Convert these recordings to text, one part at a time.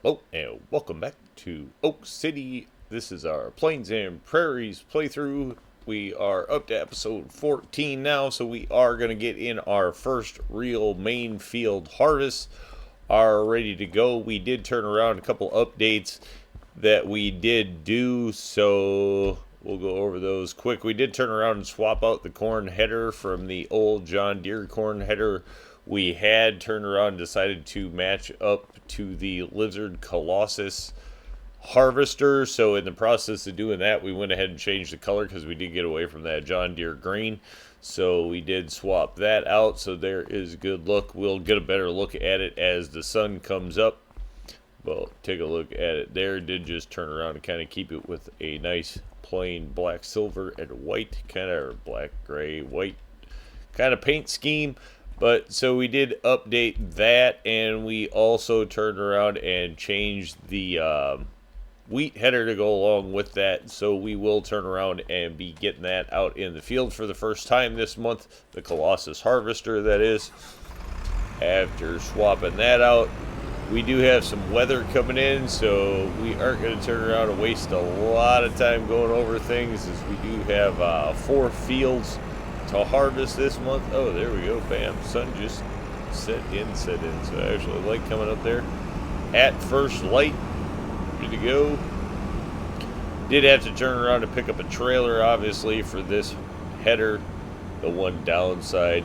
Hello and welcome back to Oak City. This is our Plains and Prairies playthrough. We are up to episode 14 now, so we are going to get in our first real main field harvest. Are ready to go. We did turn around a couple updates that we did do, so we'll go over those quick. We did turn around and swap out the corn header from the old John Deere corn header we had. Turned around and decided to match up to the Lizard Colossus harvester. So in the process of doing that, we went ahead and changed the color because we did get away from that John Deere green. So we did swap that out. So there is a good look. We'll get a better look at it as the sun comes up. Well, take a look at it there. Did just turn around and kind of keep it with a nice plain black, silver, and white kind of black, gray, white kind of paint scheme. But so we did update that, and we also turned around and changed the wheat header to go along with that. So we will turn around and be getting that out in the field for the first time this month. The Colossus harvester, that is. After swapping that out, we do have some weather coming in, so we aren't going to turn around and waste a lot of time going over things, as we do have 4 fields to harvest this month. Oh, there we go, bam, sun just set in, so I actually like coming up there at first light, ready to go. Did have to turn around to pick up a trailer, obviously, for this header. The one downside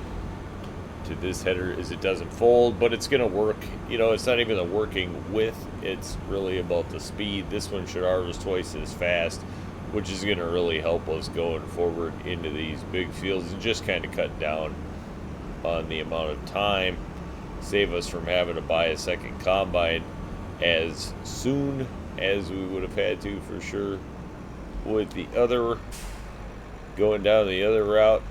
to this header is it doesn't fold, but it's gonna work. You know, it's not even the working width, it's really about the speed. This one should harvest twice as fast, which is going to really help us going forward into these big fields and just kind of cut down on the amount of time, save us from having to buy a second combine as soon as we would have had to, for sure, with the other, going down the other route.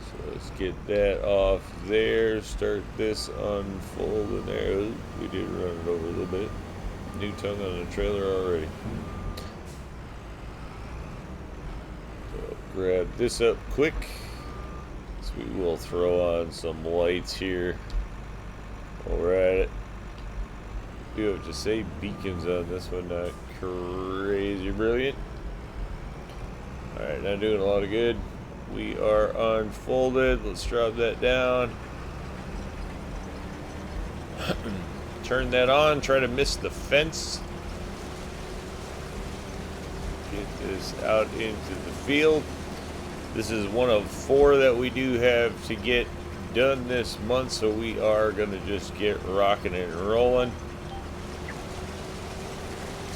So let's get that off there, start this unfolding there. Ooh, we did run it over a little bit. New tongue on the trailer already. Grab this up quick, so we will throw on some lights here while we're at it. Do have to say beacons on this one, not crazy brilliant. Alright, not doing a lot of good. We are unfolded. Let's drop that down. Turn that on, try to miss the fence. Get this out into the field. This is one of 4 that we do have to get done this month, so we are going to just get rocking and rolling.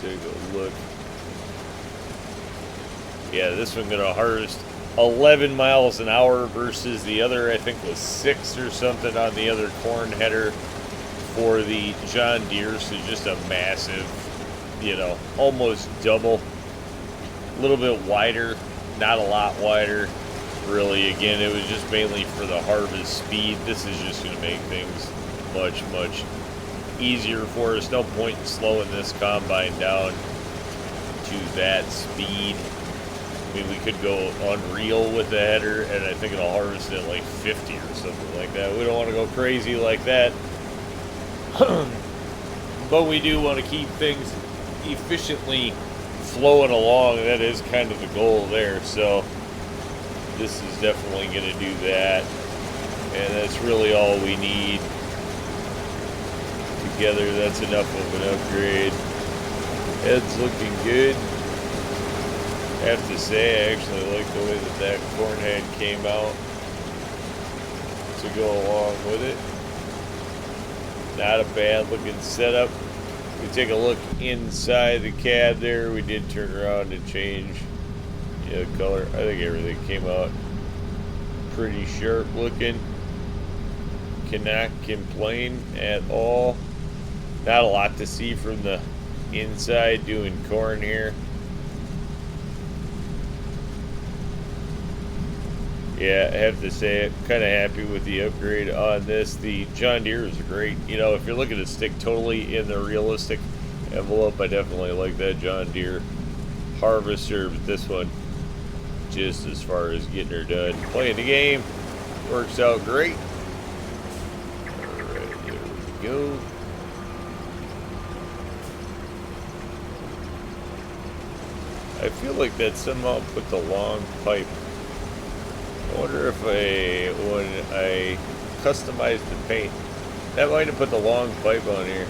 Take a look. Yeah, this one's going to harvest 11 miles an hour versus the other, I think, was 6 or something on the other corn header for the John Deere. So just a massive, you know, almost double. A little bit wider, not a lot wider, really. Again, it was just mainly for the harvest speed. This is just going to make things much, much easier for us. No point in slowing this combine down to that speed. I mean, we could go unreal with the header, and I think it'll harvest at like 50 or something like that. We don't want to go crazy like that. But we do want to keep things efficiently flowing along. That is kind of the goal there, so this is definitely going to do that, and that's really all we need. Together, that's enough of an upgrade. Head's looking good. I have to say, I actually like the way that that corn head came out to go along with it. Not a bad looking setup. We take a look inside the cab there. We did turn around and change the color. I think everything came out pretty sharp looking. Cannot complain at all. Not a lot to see from the inside doing corn here. Yeah, I have to say, I'm kind of happy with the upgrade on this. The John Deere is great. You know, if you're looking to stick totally in the realistic envelope, I definitely like that John Deere harvester. But this one, just as far as getting her done, playing the game, works out great. Alright, there we go. I feel like that somehow put the long pipe. I wonder if when I customized the paint, that might have put the long pipe on here.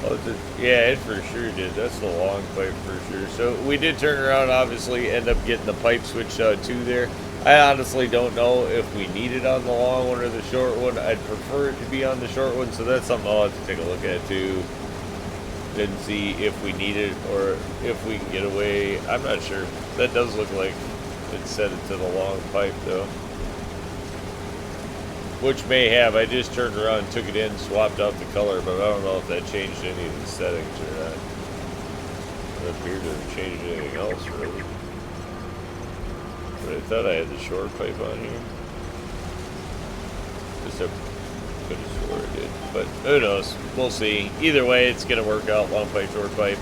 Oh, yeah, it for sure did. That's the long pipe for sure. So we did turn around, obviously, end up getting the pipe switched out too there. I honestly don't know if we need it on the long one or the short one. I'd prefer it to be on the short one, so that's something I'll have to take a look at too. And see if we need it or if we can get away. I'm not sure. That does look like it set it to the long pipe though. Which may have. I just turned around and took it in, swapped out the color, but I don't know if that changed any of the settings or not. It appeared to have changed anything else really. But I thought I had the short pipe on here. Just a could have swore it did. But who knows? We'll see. Either way, it's going to work out. Long pipe, short pipe.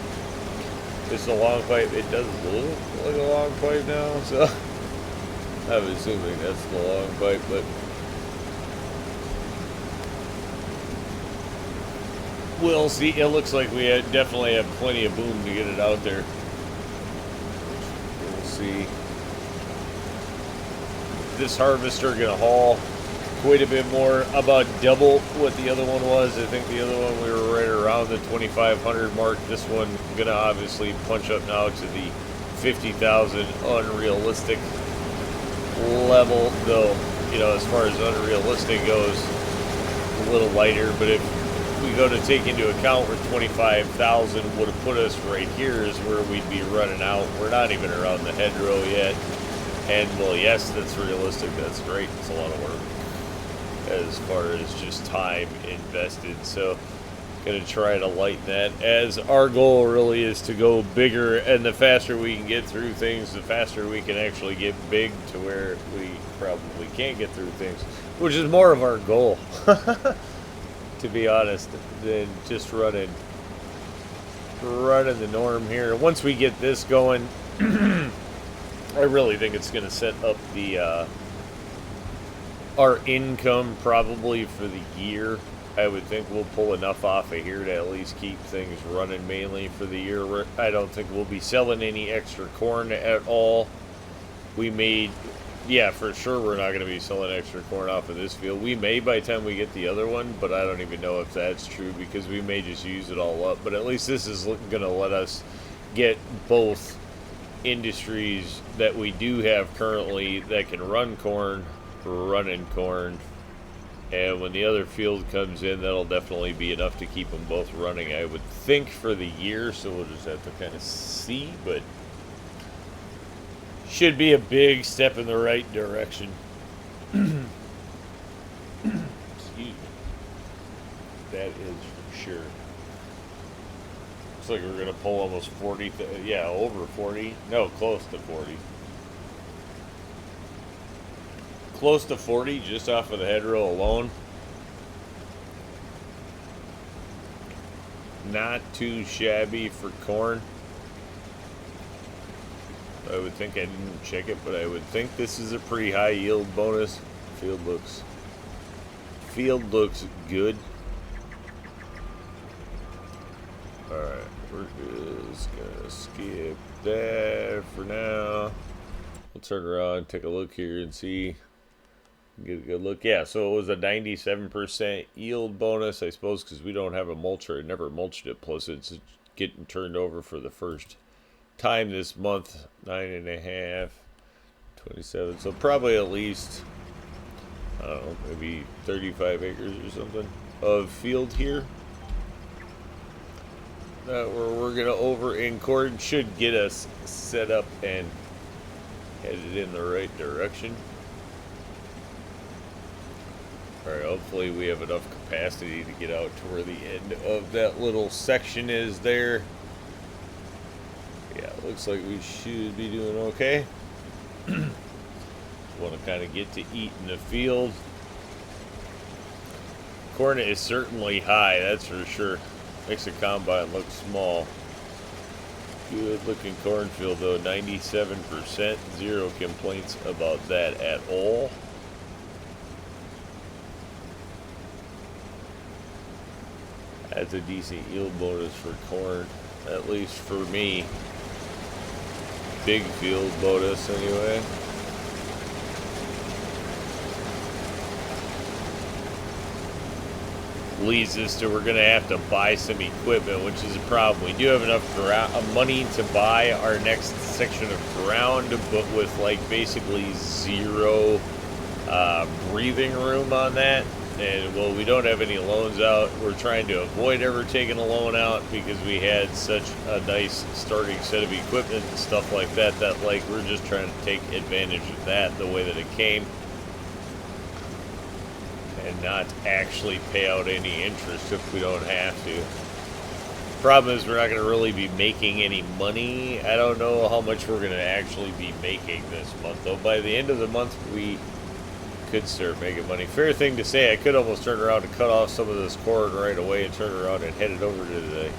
It's a long pipe. It does look like a long pipe now, so I'm assuming that's the long pipe, but we'll see. It looks like we definitely have plenty of boom to get it out there. We'll see. This harvester going to haul quite a bit more, about double what the other one was. I think the other one we were right around the 2,500 mark. This one gonna obviously punch up now to the 50,000 unrealistic level, though, you know, as far as unrealistic goes, a little lighter. But if we go to take into account where 25,000 would have put us right here is where we'd be running out. We're not even around the hedgerow yet. And well, yes, that's realistic. That's great. It's a lot of work as far as just time invested, so gonna try to lighten that, as our goal really is to go bigger, and the faster we can get through things, the faster we can actually get big to where we probably can't get through things, which is more of our goal to be honest, than just running the norm here. Once we get this going, I really think it's gonna set up the our income probably for the year. I would think we'll pull enough off of here to at least keep things running mainly for the year. I don't think we'll be selling any extra corn at all. We may, yeah, for sure we're not going to be selling extra corn off of this field. We may by the time we get the other one, but I don't even know if that's true because we may just use it all up. But at least this is going to let us get both industries that we do have currently that can run corn, running corn, and when the other field comes in, that'll definitely be enough to keep them both running, I would think, for the year. So we'll just have to kind of see, but should be a big step in the right direction. Excuse me. That is for sure. Looks like we're gonna pull almost 40. Yeah, over 40. No, close to 40. Close to 40 just off of the hedgerow alone. Not too shabby for corn. I would think, I didn't check it, but I would think this is a pretty high yield bonus. Field looks good. Alright, we're just gonna skip that for now. We'll turn around, take a look here and see. Get a good look. Yeah, so it was a 97% yield bonus, I suppose, because we don't have a mulcher. I never mulched it. Plus, it's getting turned over for the first time this month. 9.5, 27. So probably at least, I don't know, maybe 35 acres or something of field here. That we're going to over in corn should get us set up and headed in the right direction. Alright, hopefully we have enough capacity to get out to where the end of that little section is there. Yeah, it looks like we should be doing okay. Just want to kind of get to eat in the field. Corn is certainly high, that's for sure. Makes the combine look small. Good looking cornfield though, 97%. Zero complaints about that at all. That's a decent yield bonus for corn, at least for me. big field bonus anyway. Leads us to we're going to have to buy some equipment, which is a problem. We do have enough money to buy our next section of ground, but with like basically zero breathing room on that. And well, we don't have any loans out. We're trying to avoid ever taking a loan out because we had such a nice starting set of equipment and stuff like that, that like we're just trying to take advantage of that the way that it came and not actually pay out any interest if we don't have to. Problem is we're not going to really be making any money. I don't know how much we're going to actually be making this month, though. By the end of the month, we could start making money. Fair thing to say, I could almost turn around and cut off some of this corn right away and turn around and head it over to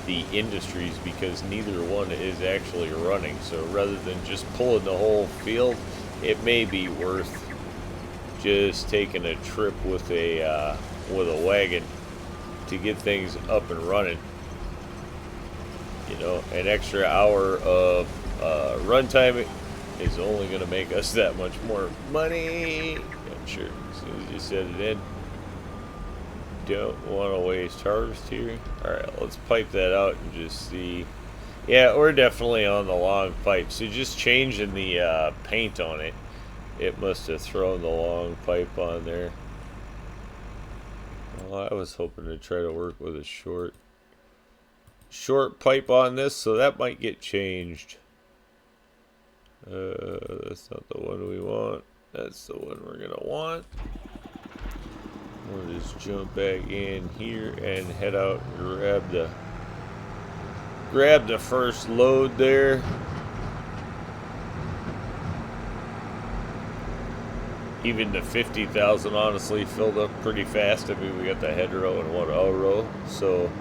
the industries, because neither one is actually running. So rather than just pulling the whole field, it may be worth just taking a trip with a wagon to get things up and running. You know, an extra hour of runtime is only going to make us that much more money. I'm sure as soon as you set it in. Don't want to waste harvest here. Alright, let's pipe that out and just see. Yeah, we're definitely on the long pipe. So just changing the paint on it, it must have thrown the long pipe on there. Well, I was hoping to try to work with a short pipe on this, so that might get changed. That's not the one we want. That's the one we're gonna want. We'll just jump back in here and head out and grab the first load there. Even the 50,000 honestly filled up pretty fast. I mean, we got the head row and one out row, so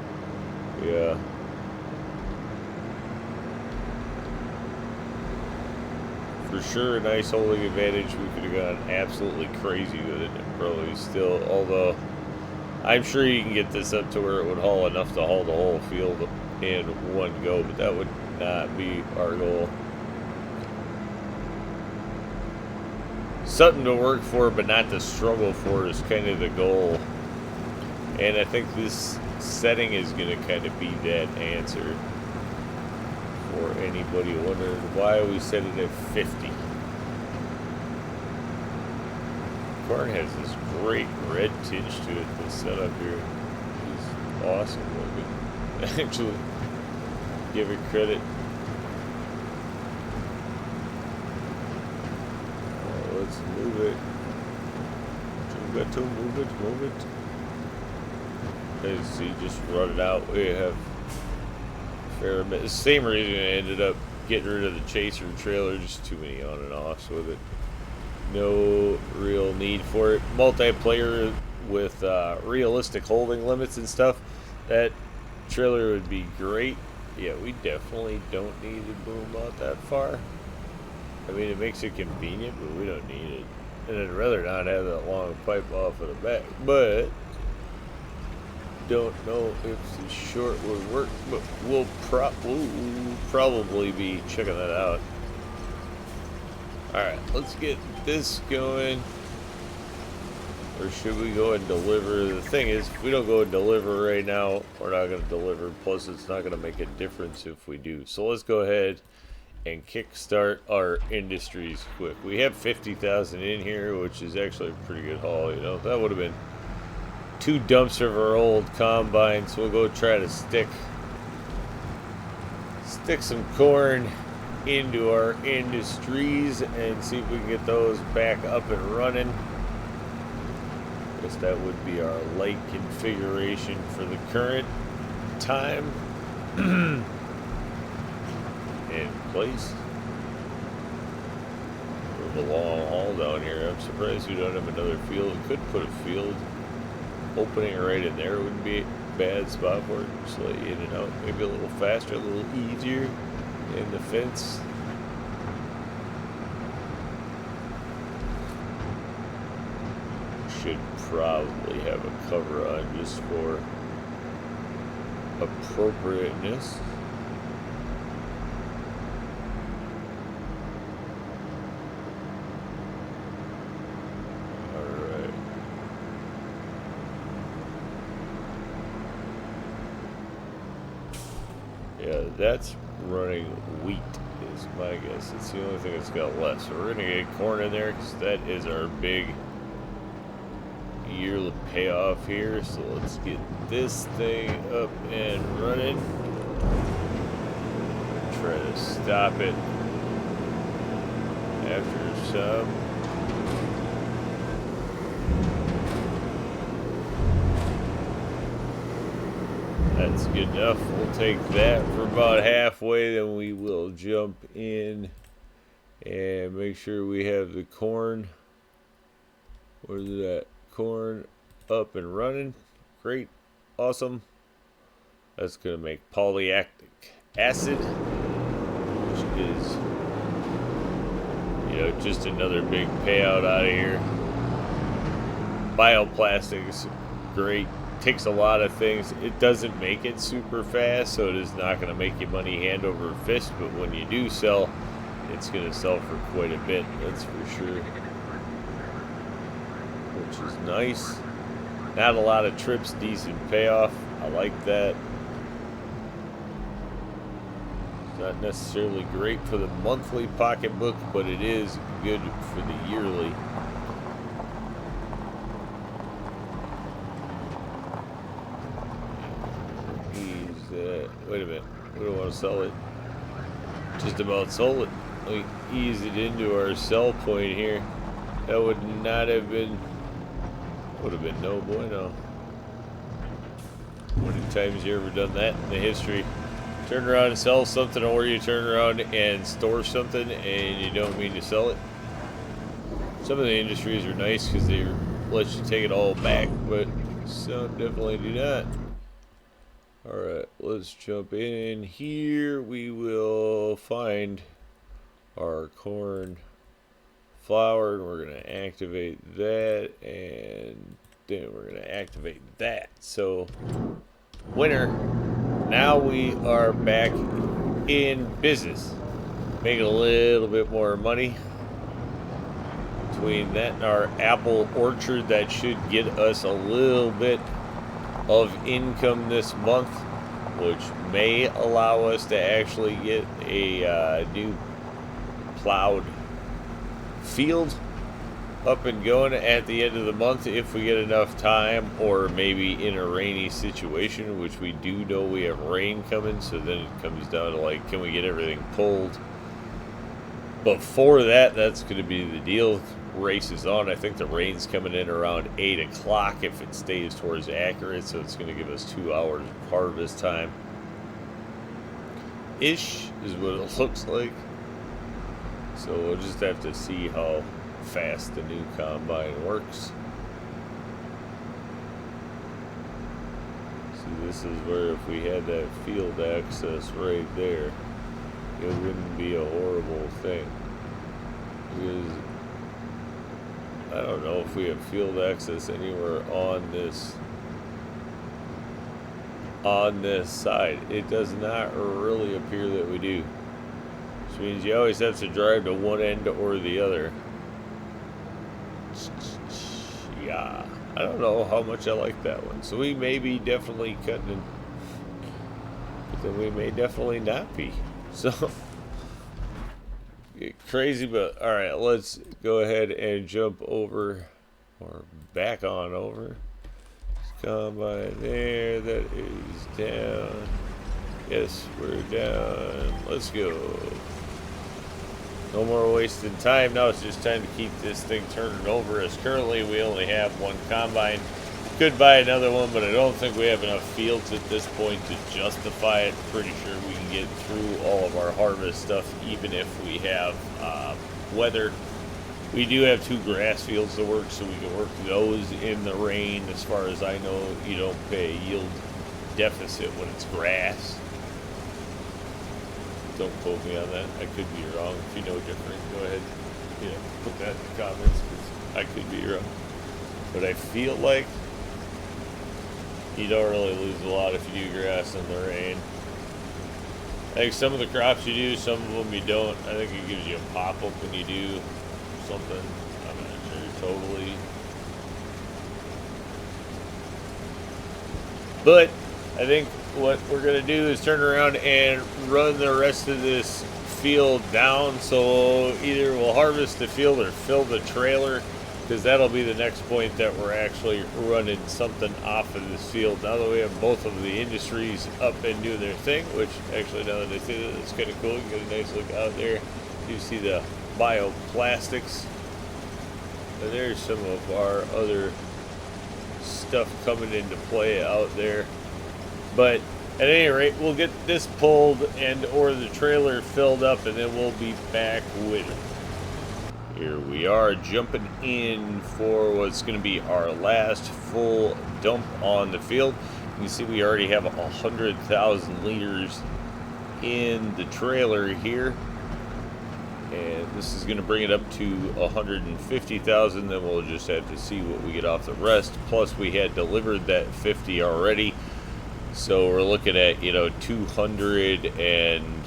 yeah. For sure, a nice holding advantage. We could have gone absolutely crazy with it and probably still, although I'm sure you can get this up to where it would haul enough to haul the whole field in one go, but that would not be our goal. Something to work for, but not to struggle for is kind of the goal. And I think this setting is going to kind of be that answer. For anybody wondering why we set it at 50. Corn has this great red tinge to it, this setup here. It's awesome looking. Actually, give it credit. Let's move it. Move it. As see, just run it out. We have the same reason I ended up getting rid of the chaser trailer, just too many on and offs with it. No real need for it. Multiplayer with realistic holding limits and stuff, that trailer would be great. Yeah, we definitely don't need to boom out that far. I mean, it makes it convenient, but we don't need it. And I'd rather not have that long pipe off of the back, but don't know if the short would work, but we'll probably be checking that out. Alright, let's get this going. Or should we go and deliver? The thing is, if we don't go and deliver right now, we're not going to deliver. Plus, it's not going to make a difference if we do. So let's go ahead and kickstart our industries quick. We have 50,000 in here, which is actually a pretty good haul. You know, that would have been 2 dumps of our old combine, so we'll go try to stick some corn into our industries and see if we can get those back up and running. I guess that would be our light configuration for the current time. In place. For the long haul down here, I'm surprised we don't have another field. We could put a field opening right in there. Wouldn't be a bad spot for it. Just let you in and out. Maybe a little faster, a little easier in the fence. Should probably have a cover on just for appropriateness. Yeah, that's running wheat is my guess. It's the only thing that's got less. So we're going to get corn in there because that is our big yearly payoff here. So let's get this thing up and running. Try to stop it after some. That's good enough. We'll take that for about halfway, then we will jump in and make sure we have the corn. Where's that corn up and running? Great, awesome. That's gonna make polylactic acid, which is, you know, just another big payout out of here. Bioplastics, great. Takes a lot of things. It doesn't make it super fast, so it is not going to make you money hand over fist, but when you do sell, it's going to sell for quite a bit, that's for sure, which is nice. Not a lot of trips, decent payoff. I like that. It's not necessarily great for the monthly pocketbook, but it is good for the yearly. Wait a minute, we don't want to sell it. Just about sold it. We ease it into our sell point here. That would not have been, would have been no bueno. How many times you ever done that in the history? Turn around and sell something, or you turn around and store something and you don't mean to sell it. Some of the industries are nice because they let you take it all back, but some definitely do not. Alright, let's jump in here. We will find our corn flour, and we're going to activate that, and then we're going to activate that. So, winter, now we are back in business. Making a little bit more money. Between that and our apple orchard, that should get us a little bit of income this month, which may allow us to actually get a new plowed field up and going at the end of the month if we get enough time, or maybe in a rainy situation, which we do know we have rain coming. So then it comes down to, like, can we get everything pulled before that? That's going to be the deal. Race is on. I think the rain's coming in around 8 o'clock if it stays towards accurate, so it's going to give us 2 hours of harvest time ish is what it looks like. So we'll just have to see how fast the new combine works. See, this is where if we had that field access right there, it wouldn't be a horrible thing, because I don't know if we have field access anywhere on this side. It does not really appear that we do, which means you always have to drive to one end or the other. Yeah, I don't know how much I like that one. So we may be definitely cutting, but then we may definitely not be. So crazy, but all right, let's go ahead and jump over, or back on over. Combine there, that is down. Yes, we're down. Let's go. No more wasting time. Now it's just time to keep this thing turning over, as currently we only have one combine. Could buy another one, but I don't think we have enough fields at this point to justify it. Pretty sure we can get through all of our harvest stuff even if we have weather. We do have 2 grass fields to work, so we can work those in the rain. As far as I know, you don't pay a yield deficit when it's grass. Don't quote me on that. I could be wrong. If you know different, go ahead, put that in the comments, because I could be wrong. But I feel like you don't really lose a lot if you do grass in the rain. I think some of the crops you do, some of them you don't. I think it gives you a pop-up when you do something. I'm not sure totally. But I think what we're going to do is turn around and run the rest of this field down. So either we'll harvest the field or fill the trailer, because that'll be the next point that we're actually running something off of this field. Now that we have both of the industries up and doing their thing, which actually now that I say that, it's kind of cool. You get a nice look out there. You see the bioplastics. And there's some of our other stuff coming into play out there. But at any rate, we'll get this pulled and or the trailer filled up, and then we'll be back with it. Here we are jumping in for what's going to be our last full dump on the field. You can see we already have 100,000 liters in the trailer here. And this is going to bring it up to 150,000. Then we'll just have to see what we get off the rest. Plus, we had delivered that 50 already. So we're looking at, 200 and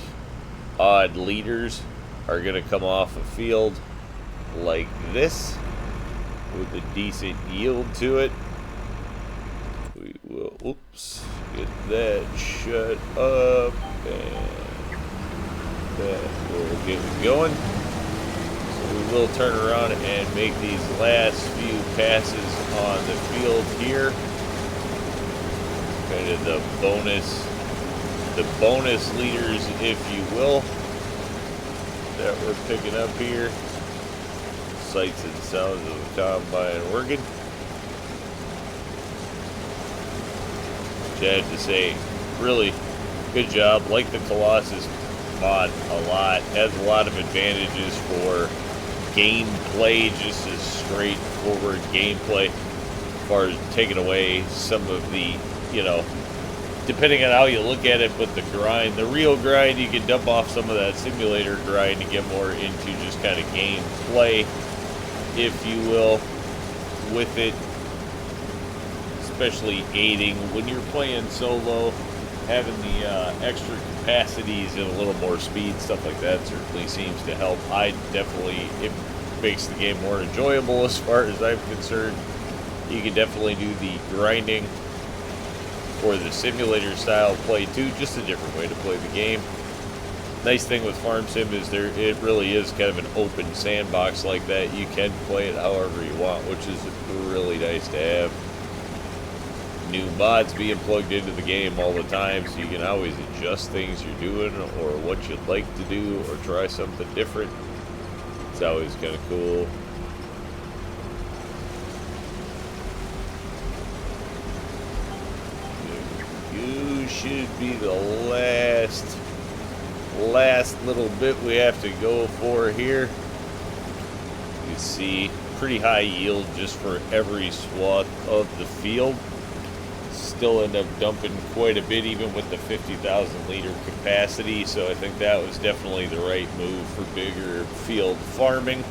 odd liters are going to come off a field like this with a decent yield to it. We will, get that shut up, and that will get it going. So we will turn around and make these last few passes on the field here. Kind of the bonus liters, if you will, that we're picking up here. Sights and sounds of the combine working. Which I have to say, really good job. Like the Colossus mod a lot. Has a lot of advantages for gameplay, just as straightforward gameplay, as far as taking away some of the, depending on how you look at it, but the grind, the real grind, you can dump off some of that simulator grind to get more into just kind of gameplay, if you will, with it. Especially aiding when you're playing solo, having the extra capacities and a little more speed, stuff like that certainly seems to help. It makes the game more enjoyable as far as I'm concerned. You can definitely do the grinding or the simulator style play too, just a different way to play the game. Nice thing with Farm Sim is it really is kind of an open sandbox like that. You can play it however you want, which is really nice to have. New mods being plugged into the game all the time, so you can always adjust things you're doing or what you'd like to do or try something different. It's always kind of cool. You should be the last little bit we have to go for here. You see pretty high yield just for every swath of the field. Still end up dumping quite a bit even with the 50,000 liter capacity, so I think that was definitely the right move for bigger field farming.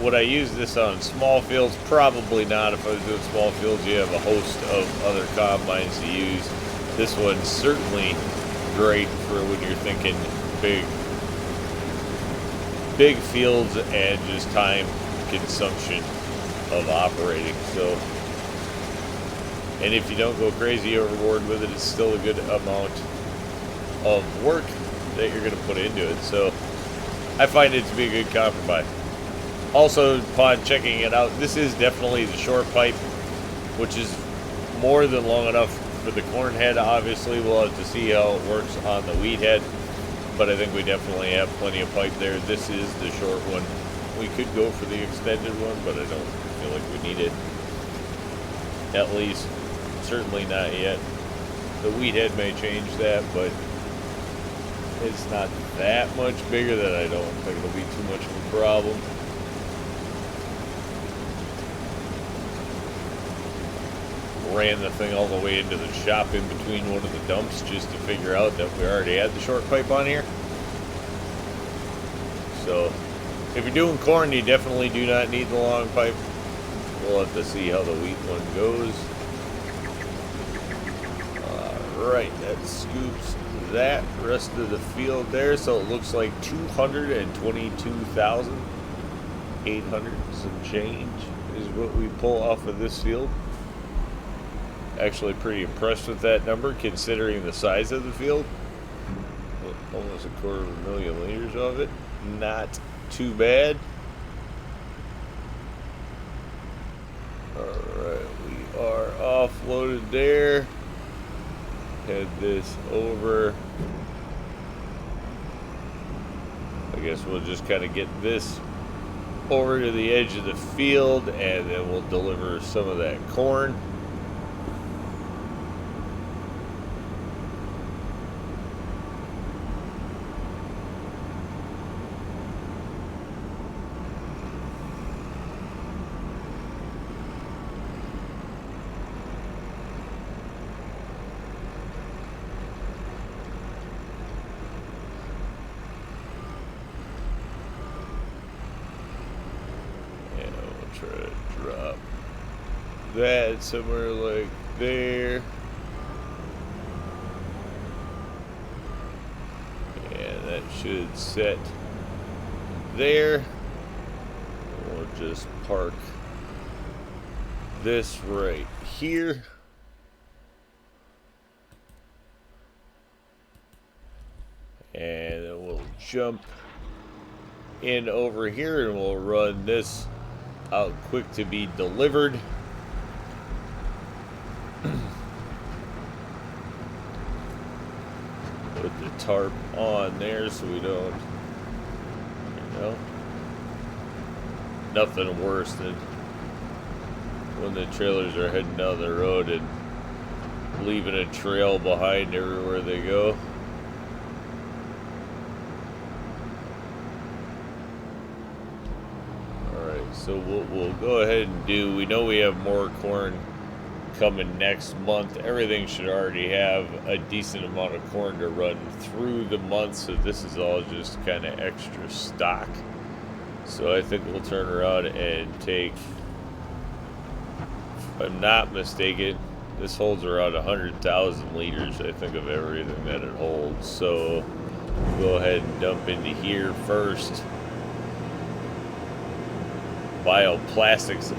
Would I use this on small fields? Probably not. If I was doing small fields, you have a host of other combines to use. This one's certainly great for when you're thinking big fields and just time consumption of operating. So, and if you don't go crazy overboard with it, it's still a good amount of work that you're going to put into it. So I find it to be a good compromise. Also, upon checking it out, this is definitely the short pipe, which is more than long enough for the corn head. Obviously, we'll have to see how it works on the wheat head, but I think we definitely have plenty of pipe there. This is the short one. We could go for the extended one, but I don't feel like we need it. At least, certainly not yet. The wheat head may change that, but it's not that much bigger that I don't think it'll be too much of a problem. Ran the thing all the way into the shop in between one of the dumps just to figure out that we already had the short pipe on here. So if you're doing corn, you definitely do not need the long pipe. We'll have to see how the wheat one goes. Alright, that scoops that rest of the field there. So it looks like 222,000 800 and some change is what we pull off of this field. Actually pretty impressed with that number considering the size of the field. Almost 250,000 liters of it. Not too bad. Alright, we are offloaded there. Head this over. I guess we'll just kind of get this over to the edge of the field and then we'll deliver some of that corn. Try to drop that somewhere like there. And that should set there. We'll just park this right here. And then we'll jump in over here and we'll run this out quick to be delivered. Put the tarp on there so we don't, you know, nothing worse than when the trailers are heading down the road and leaving a trail behind everywhere they go. So what we'll go ahead and do, we know we have more corn coming next month. Everything should already have a decent amount of corn to run through the month, so this is all just kind of extra stock. So I think we'll turn around and take, if I'm not mistaken, this holds around 100,000 liters, I think, of everything that it holds. So we'll go ahead and dump into here first. Bioplastics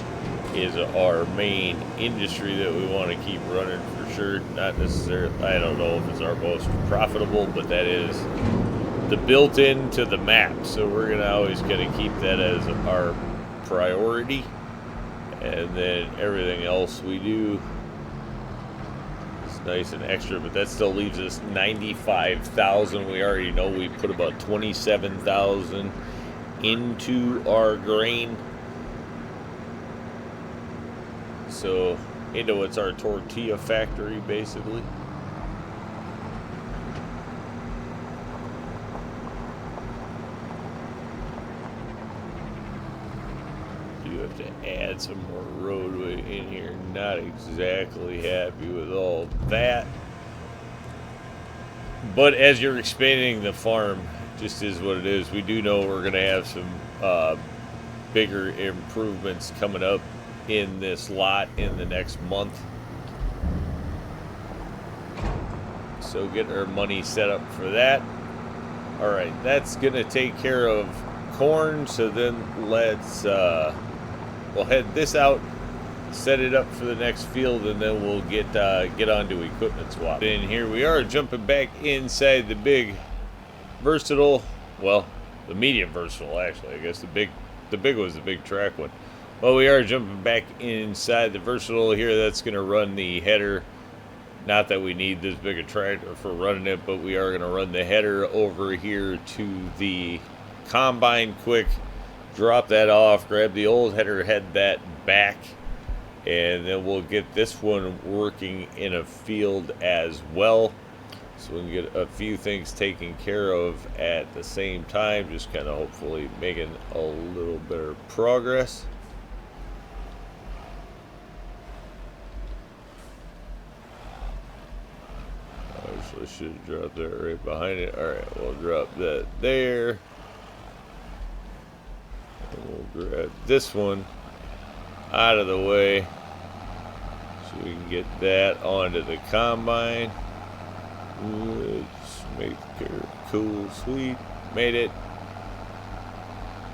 is our main industry that we want to keep running for sure. Not necessarily, I don't know if it's our most profitable, but that is the built-in to the map. So we're going to always kind of keep that as our priority. And then everything else we do is nice and extra, but that still leaves us 95,000. We already know we put about 27,000 into our grain. So into what's our tortilla factory, basically. Do have to add some more roadway in here. Not exactly happy with all that. But as you're expanding the farm, just is what it is. We do know we're going to have some bigger improvements coming up in this lot in the next month. So get our money set up for that. Alright, that's gonna take care of corn. So then let's we'll head this out, set it up for the next field, and then we'll get on to equipment swap. And here we are jumping back inside the big versatile, well, the medium versatile actually. I guess the big was the big track one. Well, we are jumping back inside the versatile here. That's going to run the header. Not that we need this big a tractor for running it, but we are going to run the header over here to the combine quick, drop that off, grab the old header, head that back, and then we'll get this one working in a field as well. So we can get a few things taken care of at the same time, just kind of hopefully making a little better progress. I should have dropped that right behind it. Alright, we'll drop that there. And we'll grab this one out of the way so we can get that onto the combine. Let's make her cool, sweet. Made it.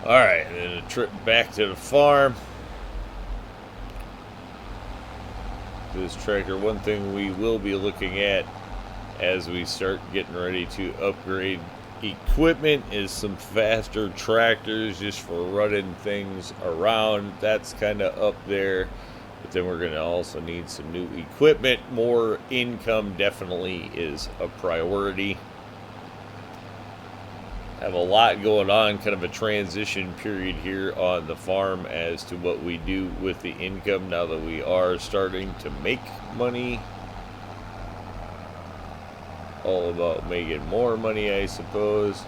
Alright, and then a trip back to the farm. This tractor, one thing we will be looking at as we start getting ready to upgrade equipment is some faster tractors just for running things around. That's kind of up there. But then we're going to also need some new equipment. More income definitely is a priority. Have a lot going on, kind of a transition period here on the farm as to what we do with the income now that we are starting to make money. All about making more money, I suppose.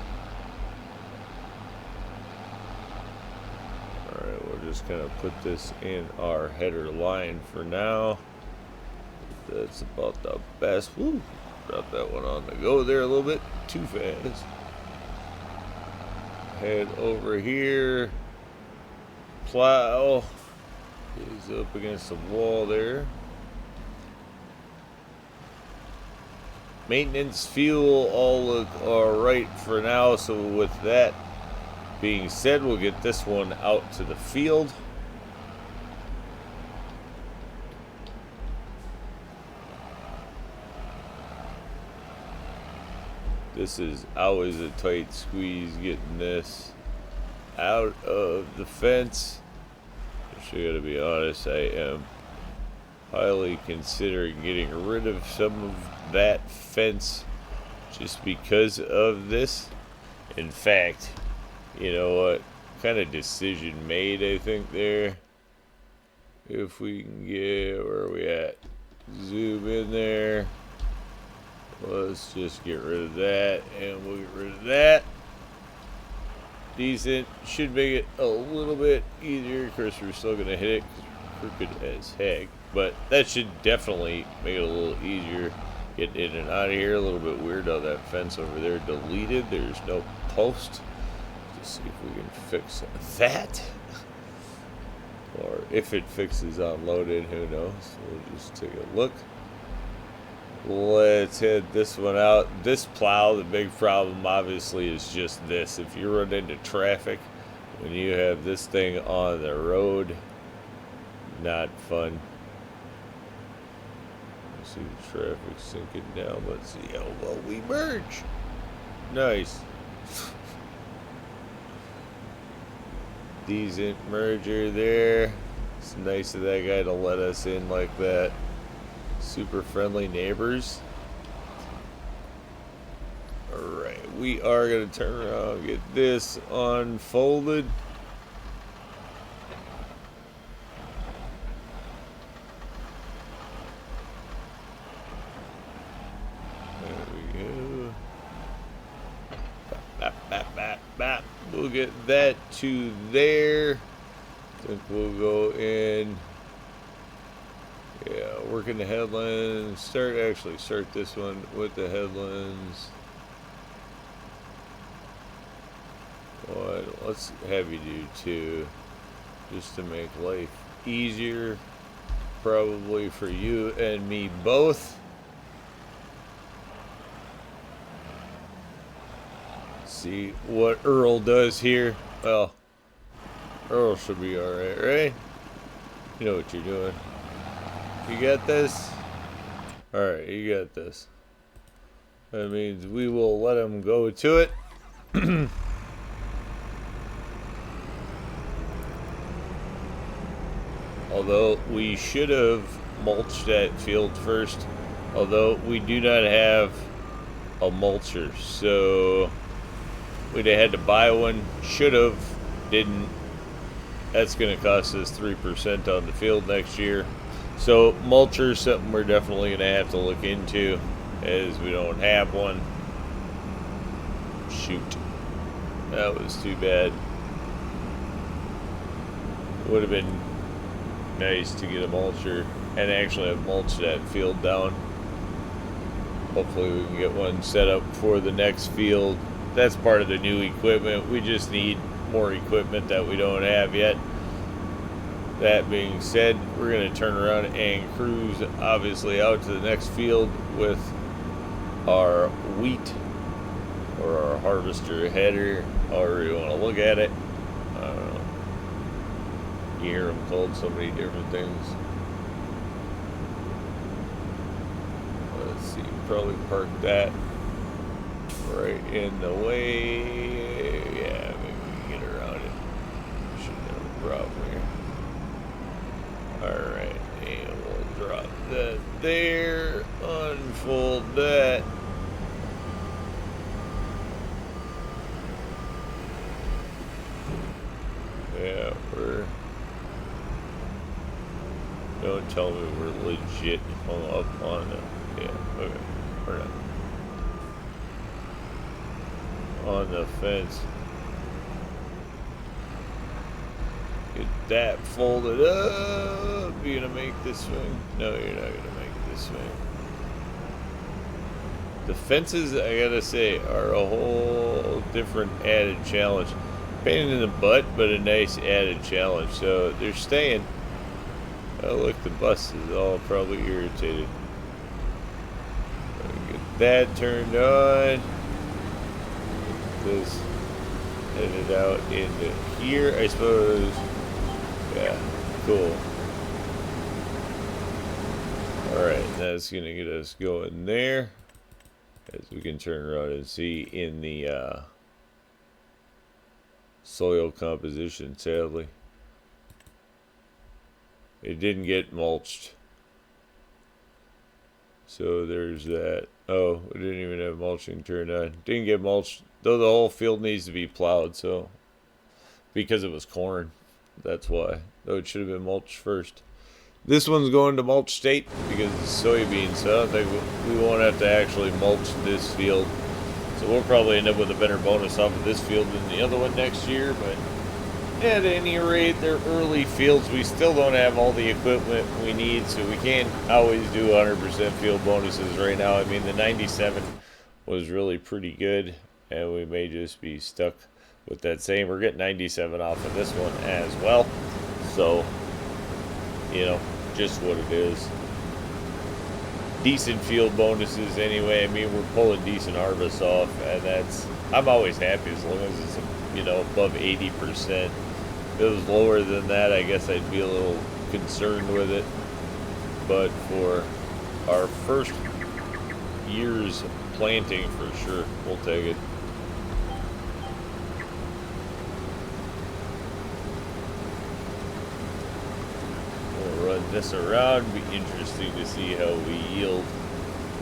Alright, we'll just kind of put this in our header line for now. That's about the best. Woo! Drop that one on the go there a little bit too fast. Head over here. Plow. He's up against the wall there. Maintenance, fuel, all look alright for now. So with that being said, we'll get this one out to the field. This is always a tight squeeze getting this out of the fence. Actually, gotta be honest, I am highly considering getting rid of some of that fence just because of this. In fact, you know what? Kind of decision made, I think, there. If we can get, where are we at? Zoom in there. Let's just get rid of that, and we'll get rid of that. Decent. Should make it a little bit easier. Of course, we're still going to hit it because we're crooked as heck. But that should definitely make it a little easier. Get in and out of here. A little bit weird how that fence over there deleted. There's no post. Just see if we can fix that. Or if it fixes unloaded, who knows. We'll just take a look. Let's head this one out. This plow, the big problem obviously is just this. If you run into traffic when you have this thing on the road, not fun. You see the traffic sinking down. Let's see how well we merge. Nice. Decent merger there. It's nice of that guy to let us in like that. Super friendly neighbors. Alright, we are going to turn around and get this unfolded. There we go. Bap, bap, bap, bap. We'll get that to there. I think we'll go in. Yeah, working the headlands. Start this one with the headlands. What? Let's have you do two, just to make life easier, probably for you and me both. See what Earl does here. Well, Earl should be alright, right? You know what you're doing. You got this? Alright, you got this. That means we will let him go to it. Although we should have mulched that field first. Although we do not have a mulcher. So we'd have had to buy one. Should have. Didn't. That's going to cost us 3% on the field next year. So mulcher is something we're definitely going to have to look into, as we don't have one. Shoot. That was too bad. Would have been nice to get a mulcher and actually have mulched that field down. Hopefully we can get one set up for the next field. That's part of the new equipment. We just need more equipment that we don't have yet. That being said, we're going to turn around and cruise obviously out to the next field with our wheat or our harvester header, however you want to look at it. You hear them called so many different things. Let's see, probably park that right in the way. Yeah, maybe we can get around it. Shouldn't have a problem here. Alright, and we'll drop that there, unfold that. Yeah, don't tell me we're legit hung up on it. Yeah, okay. We're not. On the fence. Get that folded up. You gonna make this swing? No, you're not gonna make this swing. The fences, I gotta say, are a whole different added challenge. Pain in the butt, but a nice added challenge. So they're staying. Oh, look, the bus is all probably irritated. Get that turned on. Get this headed out into here, I suppose. Yeah, cool. Alright, that's going to get us going there. As we can turn around and see in the soil composition, sadly. It didn't get mulched. So there's that. Oh, we didn't even have mulching turned on. Didn't get mulched, though the whole field needs to be plowed, so because it was corn. That's why. Though it should have been mulched first. This one's going to mulch state because it's soybeans, so I don't think we won't have to actually mulch this field. So we'll probably end up with a better bonus off of this field than the other one next year, but at any rate, they're early fields. We still don't have all the equipment we need, so we can't always do 100% field bonuses right now. I mean, the 97 was really pretty good, and we may just be stuck with that same. We're getting 97 off of this one as well. So, you know, just what it is. Decent field bonuses anyway. I mean, we're pulling decent harvests off, and I'm always happy as long as it's, you know, above 80%. If it was lower than that, I guess I'd be a little concerned with it. But for our first year's planting, for sure, we'll take it. We'll run this around. Be interesting to see how we yield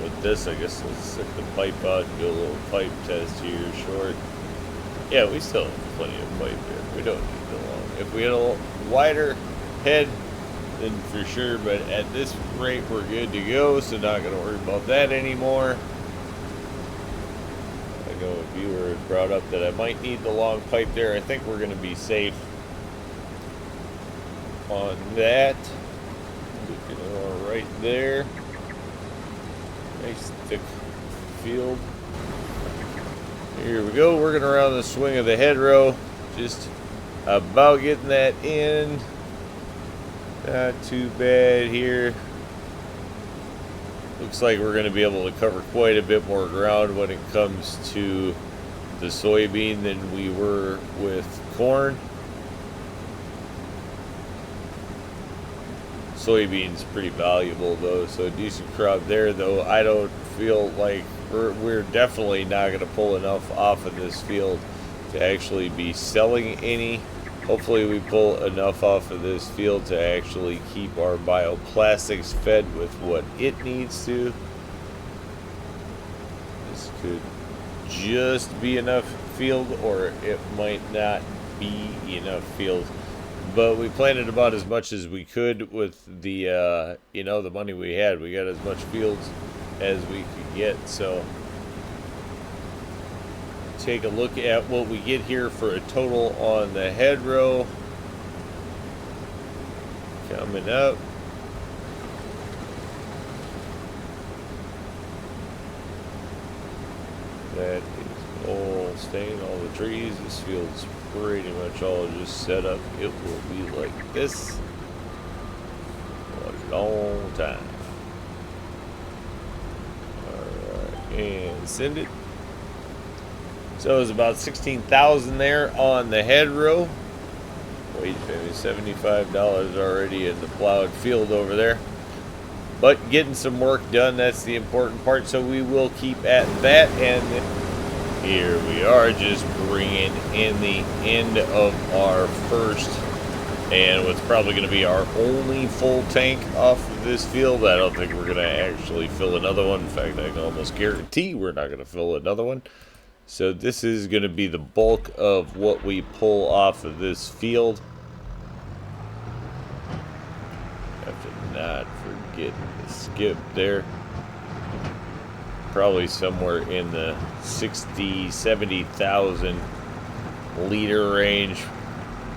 with this. I guess we'll stick the pipe out and do a little pipe test here short. Yeah, we still have plenty of pipe here. We don't need the long. If we had a wider head, then for sure, but at this rate we're good to go, so not going to worry about that anymore. I know a viewer had brought up that I might need the long pipe there. I think we're going to be safe on that. We can go right there. Nice thick field. Here we go, working around the swing of the hedgerow. Just about getting that in. Not too bad here. Looks like we're going to be able to cover quite a bit more ground when it comes to the soybean than we were with corn. Soybean's pretty valuable though, so a decent crop there, though I don't feel like we're definitely not going to pull enough off of this field to actually be selling any. Hopefully we pull enough off of this field to actually keep our bioplastics fed with what it needs to. This could just be enough field, or it might not be enough field. But we planted about as much as we could with the, you know, the money we had. We got as much fields as we could get. So take a look at what we get here for a total on the hedgerow. Coming up. That is all staying, all the trees. This field's pretty much all just set up. It will be like this for a long time. Alright, and send it. So it was about 16,000 there on the hedgerow. Wait, baby, $75 already in the plowed field over there. But getting some work done, that's the important part, so we will keep at that. And here we are, just bringing in the end of our first, and what's probably going to be our only full tank off of this field. I don't think we're going to actually fill another one. In fact, I can almost guarantee we're not going to fill another one. So this is going to be the bulk of what we pull off of this field. Have to not forget the skip there. Probably somewhere in the 60, 70,000 liter range.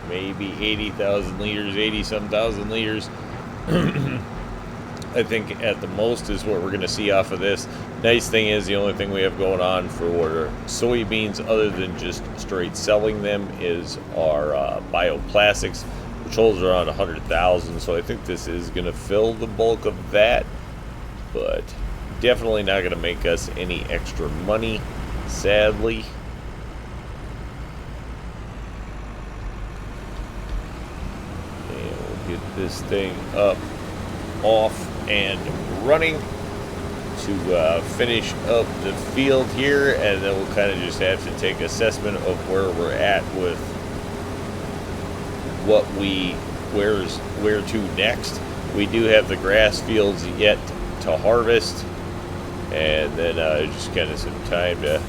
Maybe 80,000 liters, 80-some thousand liters. I think at the most is what we're going to see off of this. Nice thing is, the only thing we have going on for soybeans, other than just straight selling them, is our bioplastics, which holds around 100,000. So I think this is going to fill the bulk of that, but definitely not going to make us any extra money, sadly. And we'll get this thing up, off, and running to finish up the field here, and then we'll kind of just have to take assessment of where we're at with what where to next. We do have the grass fields yet to harvest, and then just kind of some time to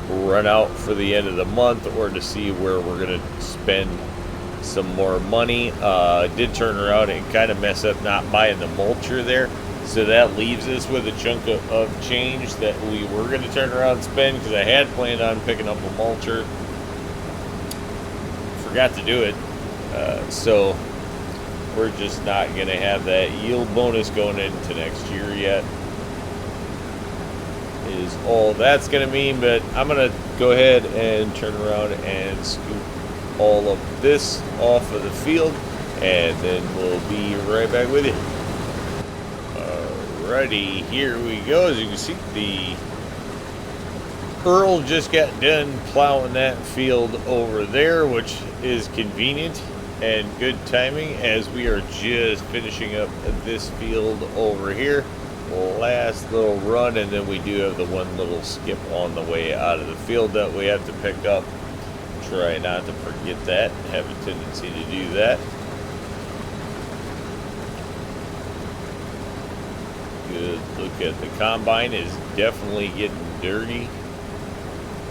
run out for the end of the month, or to see where we're going to spend some more money. Did turn around and kind of mess up not buying the mulcher there, so that leaves us with a chunk of change that we were going to turn around and spend, because I had planned on picking up a mulcher. Forgot to do it, so we're just not going to have that yield bonus going into next year yet, is all that's going to mean. But I'm going to go ahead and turn around and scoop all of this off of the field, and then we'll be right back with you. Alrighty, here we go. As you can see, the Earl just got done plowing that field over there, which is convenient and good timing, as we are just finishing up this field over here. Last little run, and then we do have the one little skip on the way out of the field that we have to pick up. Try not to forget that. Have a tendency to do that. Good look at the combine. Is definitely getting dirty.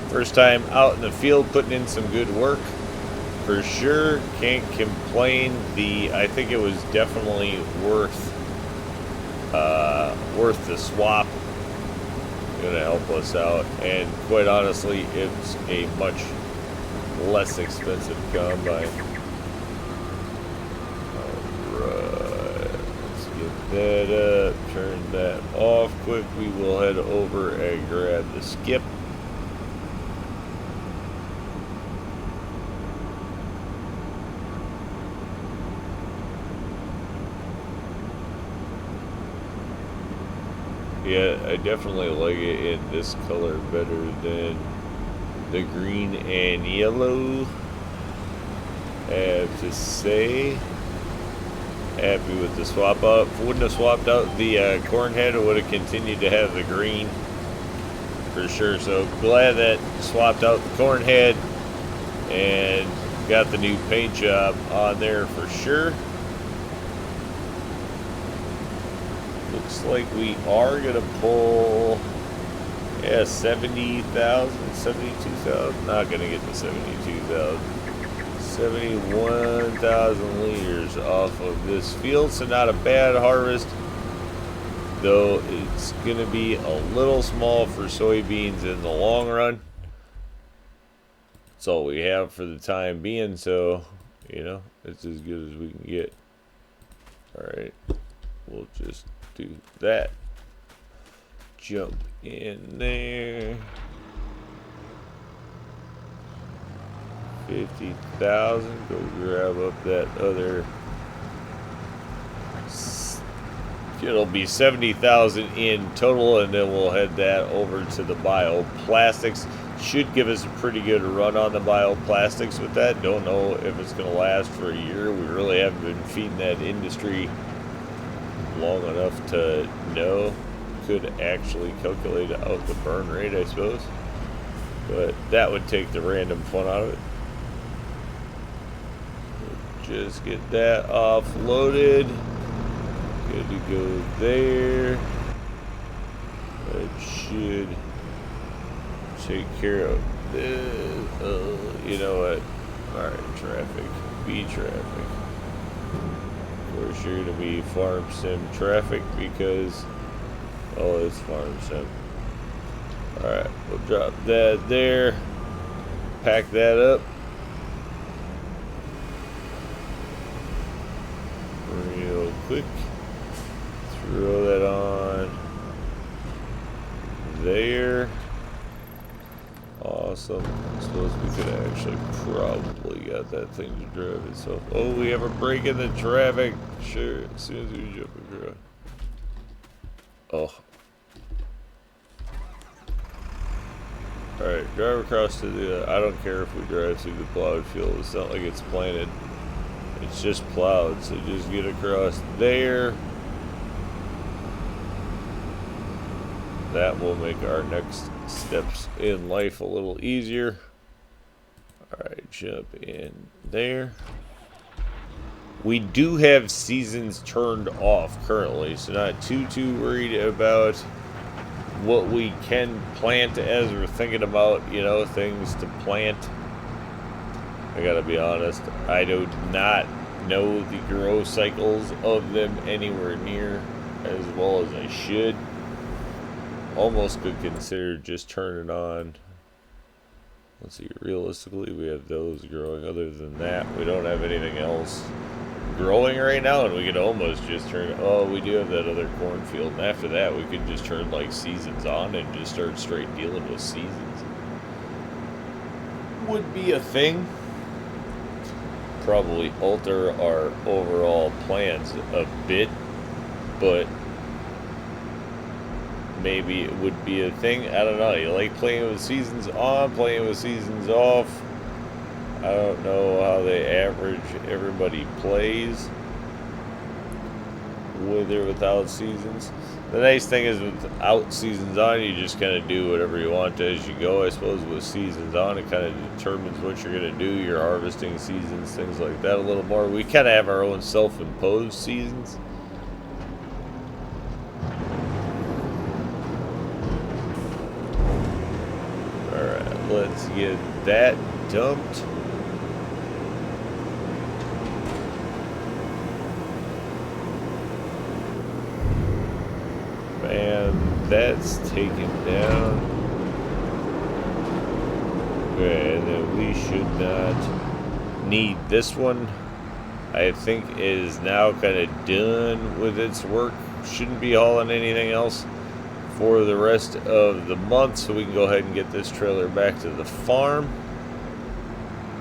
First time out in the field, putting in some good work for sure. Can't complain. I think it was definitely worth the swap. Gonna help us out, and quite honestly, it's a much less expensive combine. Alright, let's get that up, turn that off quick. We will head over and grab the skip. Yeah, I definitely like it in this color better than the green and yellow. I have to say, happy with the swap out. If I wouldn't have swapped out the corn head, I would have continued to have the green for sure. So glad that swapped out the corn head and got the new paint job on there for sure. Looks like we are gonna pull, yeah, 70,000, 72,000. Not gonna get to 72,000. 71,000 liters off of this field, so not a bad harvest, though it's gonna be a little small for soybeans in the long run. That's all we have for the time being, so you know, it's as good as we can get. All right, we'll just do that. Jump in there. 50,000. Go grab up that other. It'll be 70,000 in total, and then we'll head that over to the bioplastics. should give us a pretty good run on the bioplastics with that. Don't know if it's going to last for a year. We really haven't been feeding that industry long enough to know. Could actually calculate out the burn rate, I suppose. But that would take the random fun out of it. Just get that offloaded. Good to go there. That should take care of this. You know what? Alright, traffic. B traffic. Of course, you're going to be farm sim traffic because, oh, it's farm sim. Alright, we'll drop that there. Pack that up. Real quick. Throw that on there. Awesome. I suppose we could actually probably got that thing to drive itself. Oh, we have a break in the traffic. Sure, as soon as we jump across. Oh. Alright, drive across to the... I don't care if we drive through the plowed field. It's not like it's planted. It's just plowed. So just get across there. That will make our next steps in life a little easier. Alright, jump in there. We do have seasons turned off currently, so not too worried about what we can plant as we're thinking about, you know, things to plant. I gotta be honest, I do not know the grow cycles of them anywhere near as well as I should. Almost could consider just turning on. Let's see, realistically we have those growing. Other than that, we don't have anything else growing right now, and we could almost just turn... Oh, we do have that other cornfield, and after that we could just turn like seasons on and just start straight dealing with seasons. Would be a thing. Probably alter our overall plans a bit, but maybe it would be a thing. I don't know. You like playing with seasons on, playing with seasons off. I don't know how they average everybody plays with or without seasons. The nice thing is without seasons on, you just kind of do whatever you want as you go. I suppose with seasons on, it kind of determines what you're going to do. Your harvesting seasons, things like that a little more. We kind of have our own self-imposed seasons. Let's get that dumped. And that's taken down. Okay, and then we should not need this one. I think is now kind of done with its work. Shouldn't be hauling anything else for the rest of the month, so we can go ahead and get this trailer back to the farm.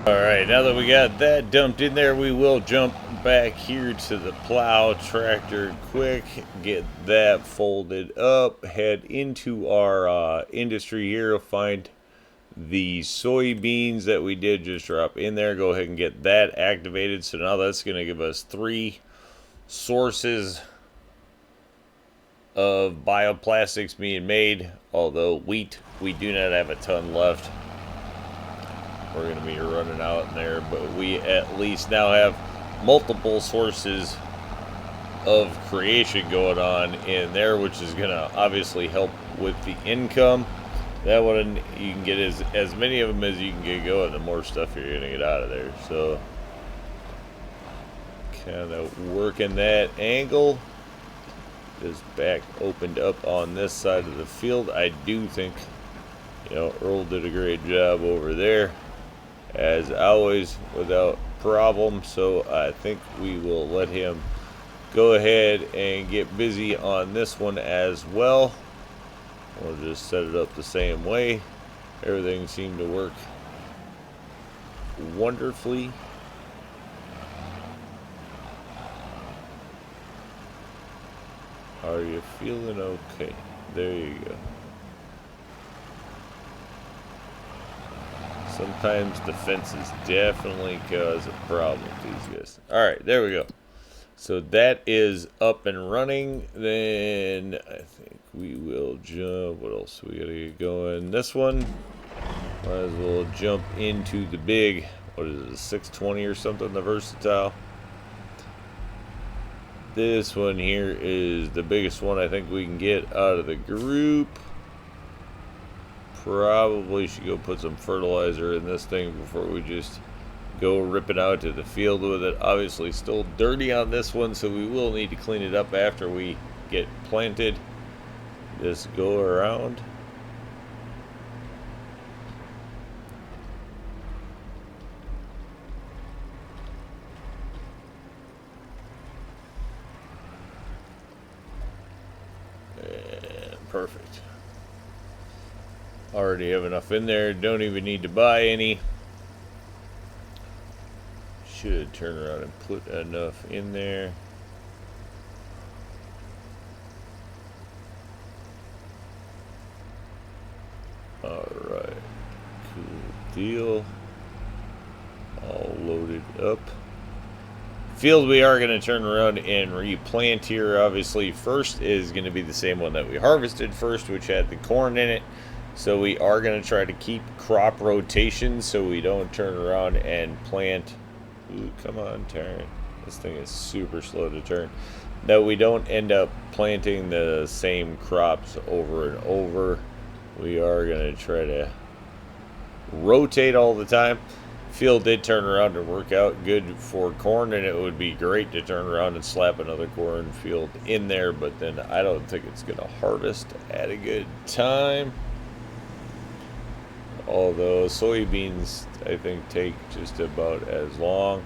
Alright, now that we got that dumped in there, we will jump back here to the plow tractor quick, get that folded up, head into our industry here, find the soybeans that we did just drop in there, go ahead and get that activated. So now that's going to give us 3 sources of bioplastics being made, although wheat we do not have a ton left. We're going to be running out in there, but we at least now have multiple sources of creation going on in there, which is going to obviously help with the income. That one, you can get as many of them as you can get going, the more stuff you're going to get out of there. So kind of working that angle. Is back opened up on this side of the field. I do think, you know, Earl did a great job over there, as always, without problem. So I think we will let him go ahead and get busy on this one as well. We'll just set it up the same way. Everything seemed to work wonderfully. Are you feeling okay? There you go. Sometimes the fences definitely cause a problem with these guys. Alright, there we go. So that is up and running. Then I think we will jump. What else we gotta get going? This one, might as well jump into the big, what is it, 620 or something, the versatile. This one here is the biggest one I think we can get out of the group. Probably should go put some fertilizer in this thing before we just go ripping out to the field with it. Obviously still dirty on this one, so we will need to clean it up after we get planted. Just go around. And perfect. Already have enough in there. Don't even need to buy any. Should turn around and put enough in there. Alright. Cool deal. All loaded up. Field we are going to turn around and replant here. Obviously, first is going to be the same one that we harvested first, which had the corn in it. So we are going to try to keep crop rotation so we don't turn around and plant. Ooh, come on, turn. This thing is super slow to turn. That we don't end up planting the same crops over and over. We are going to try to rotate all the time. Field did turn around and work out good for corn, and it would be great to turn around and slap another corn field in there, but then I don't think it's going to harvest at a good time. Although soybeans, I think, take just about as long.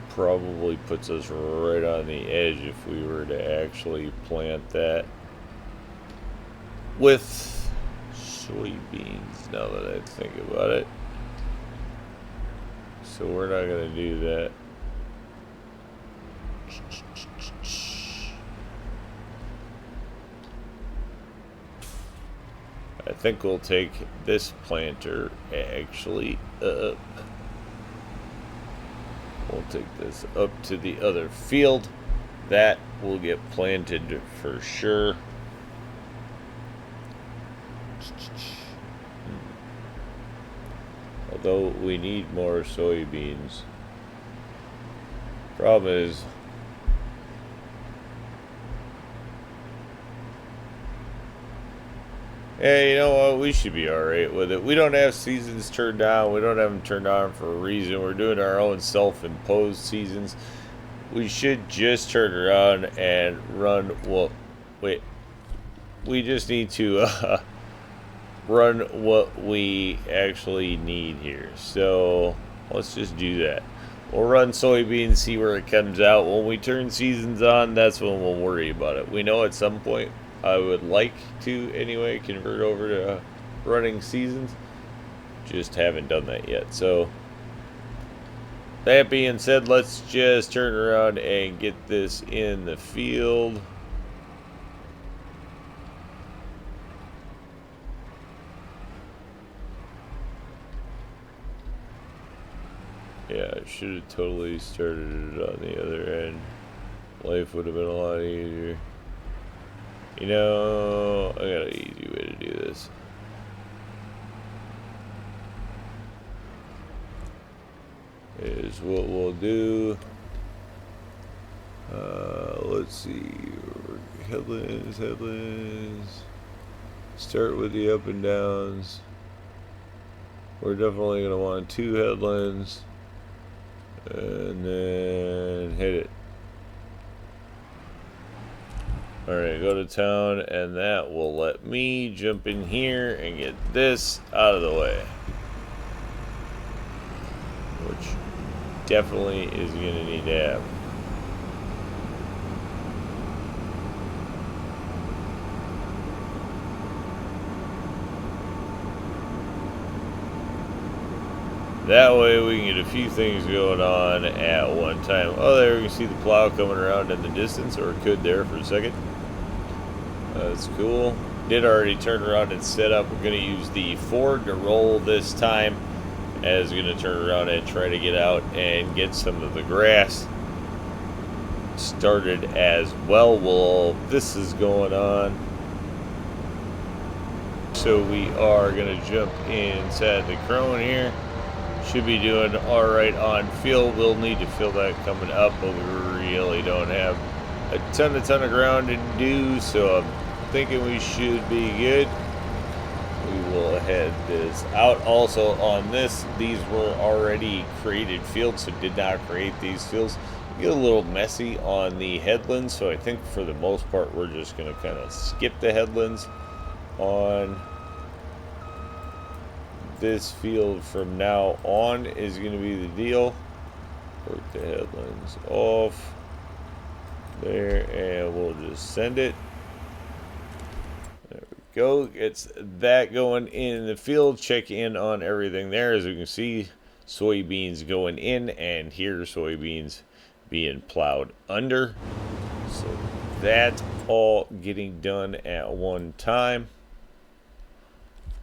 Probably puts us right on the edge if we were to actually plant that with soybeans, now that I think about it. So we're not going to do that. I think we'll take this planter actually up. We'll take this up to the other field. That will get planted for sure. Although we need more soybeans. Problem is, hey, you know what? We should be alright with it. We don't have seasons turned on. We don't have them turned on for a reason. We're doing our own self-imposed seasons. We should just turn around and run. Well, wait. We just need to run what we actually need here. So let's just do that. We'll run soybeans, see where it comes out. When we turn seasons on, that's when we'll worry about it. We know at some point I would like to, anyway, convert over to running seasons. Just haven't done that yet. So, that being said, let's just turn around and get this in the field. Yeah, I should have totally started it on the other end. Life would have been a lot easier. You know, I got an easy way to do this. Is what we'll do. Let's see. Headlands. Start with the up and downs. We're definitely going to want 2 headlands. And then hit it. Alright, go to town, and that will let me jump in here and get this out of the way. Which definitely is going to need to have. That way we can get a few things going on at one time. Oh, there we can see the plow coming around in the distance, or it could there for a second. That's cool. Did already turn around and set up. We're going to use the Ford to roll this time, as we're going to turn around and try to get out and get some of the grass started as well while this is going on. So we are going to jump inside the crone here. Should be doing alright on fill. We'll need to fill that coming up, but we really don't have a ton of ground to do, so I'm thinking we should be good. We will head this out. Also on this, these were already created fields, so did not create these fields. Get a little messy on the headlands, so I think for the most part we're just going to kind of skip the headlands on this field from now on is going to be the deal. Work the headlands off there, and we'll just send it. There we go. Gets that going in the field. Check in on everything there. As you can see, soybeans going in, and here soybeans being plowed under. So that's all getting done at one time.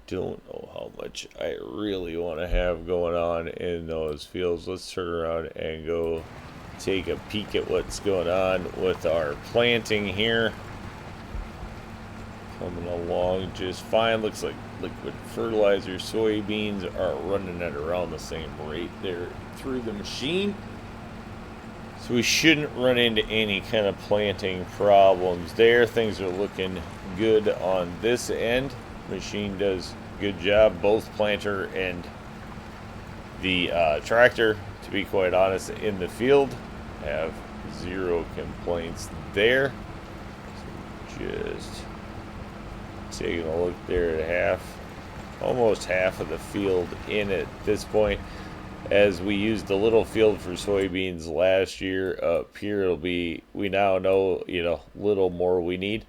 Don't know how much I really want to have going on in those fields. Let's turn around and go take a peek at what's going on with our planting here. Coming along just fine. Looks like liquid fertilizer soybeans are running at around the same rate there through the machine. So we shouldn't run into any kind of planting problems there. Things are looking good on this end. Machine does a good job. Both planter and the tractor, to be quite honest, in the field have zero complaints there. So just taking a look there at almost half of the field in at this point. As we used the little field for soybeans last year, up here it'll be, we now know, little more we need.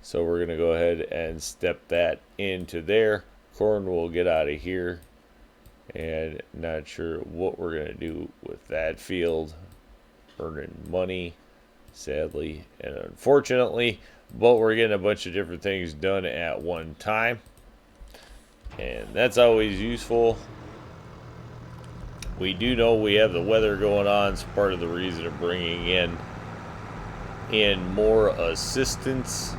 So we're going to go ahead and step that into there. Corn will get out of here. And not sure what we're going to do with that field. Earning money, sadly and unfortunately. But we're getting a bunch of different things done at one time. And that's always useful. We do know we have the weather going on. It's part of the reason of bringing in more assistance.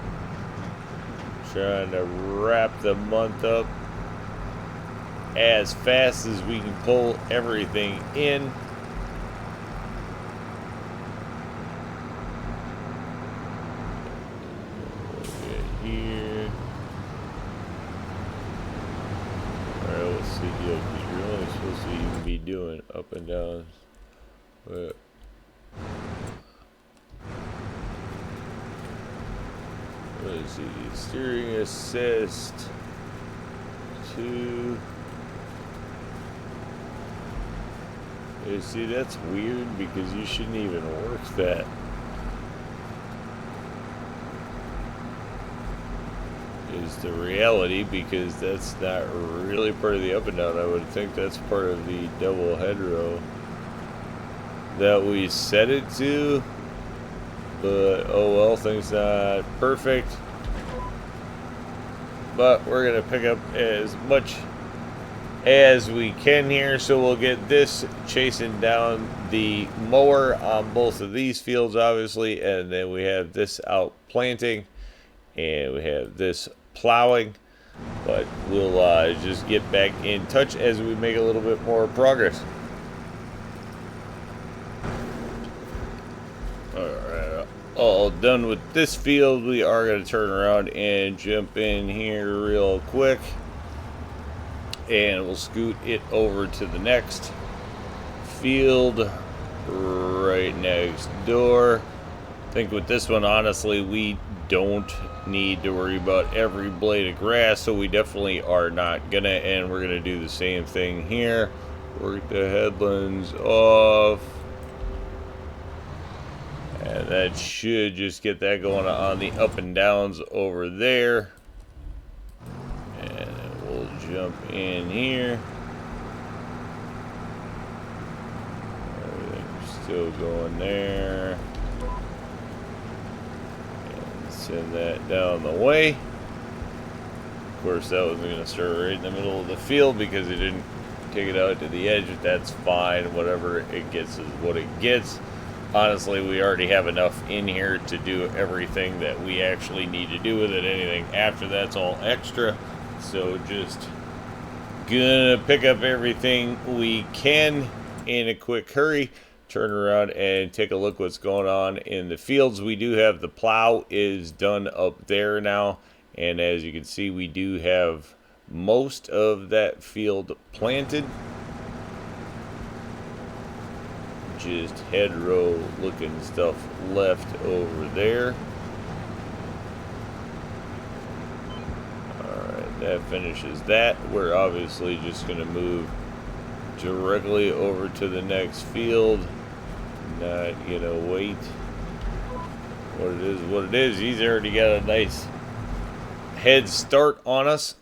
Trying to wrap the month up as fast as we can pull everything in. Look at here. Alright, let's see. Because you're only supposed to even be doing up and down. But let's see, steering assist to. You see, that's weird because you shouldn't even work that. Is the reality, because that's not really part of the up and down. I would think that's part of the double hedgerow that we set it to. But oh well, things not perfect. But we're gonna pick up as much as we can here, so we'll get this chasing down the mower on both of these fields, obviously, and then we have this out planting, and we have this plowing. But we'll just get back in touch as we make a little bit more progress. Alright, all done with this field. We are going to turn around and jump in here real quick, and we'll scoot it over to the next field right next door. I think with this one, honestly, we don't need to worry about every blade of grass, so we definitely are not gonna, and we're gonna do the same thing here. Work the headlands off, and that should just get that going on the up and downs over there. And we'll jump in here. Still going there. And send that down the way. Of course, that was going to start right in the middle of the field because it didn't take it out to the edge. That's fine. Whatever it gets is what it gets. Honestly, we already have enough in here to do everything that we actually need to do with it. Anything after that's all extra. So just gonna pick up everything we can in a quick hurry. Turn around and take a look what's going on in the fields. We do have the plow is done up there now. And as you can see, we do have most of that field planted. Just hedgerow looking stuff left over there. Alright, that finishes that. We're obviously just going to move directly over to the next field. Not gonna wait. What it is. He's already got a nice head start on us,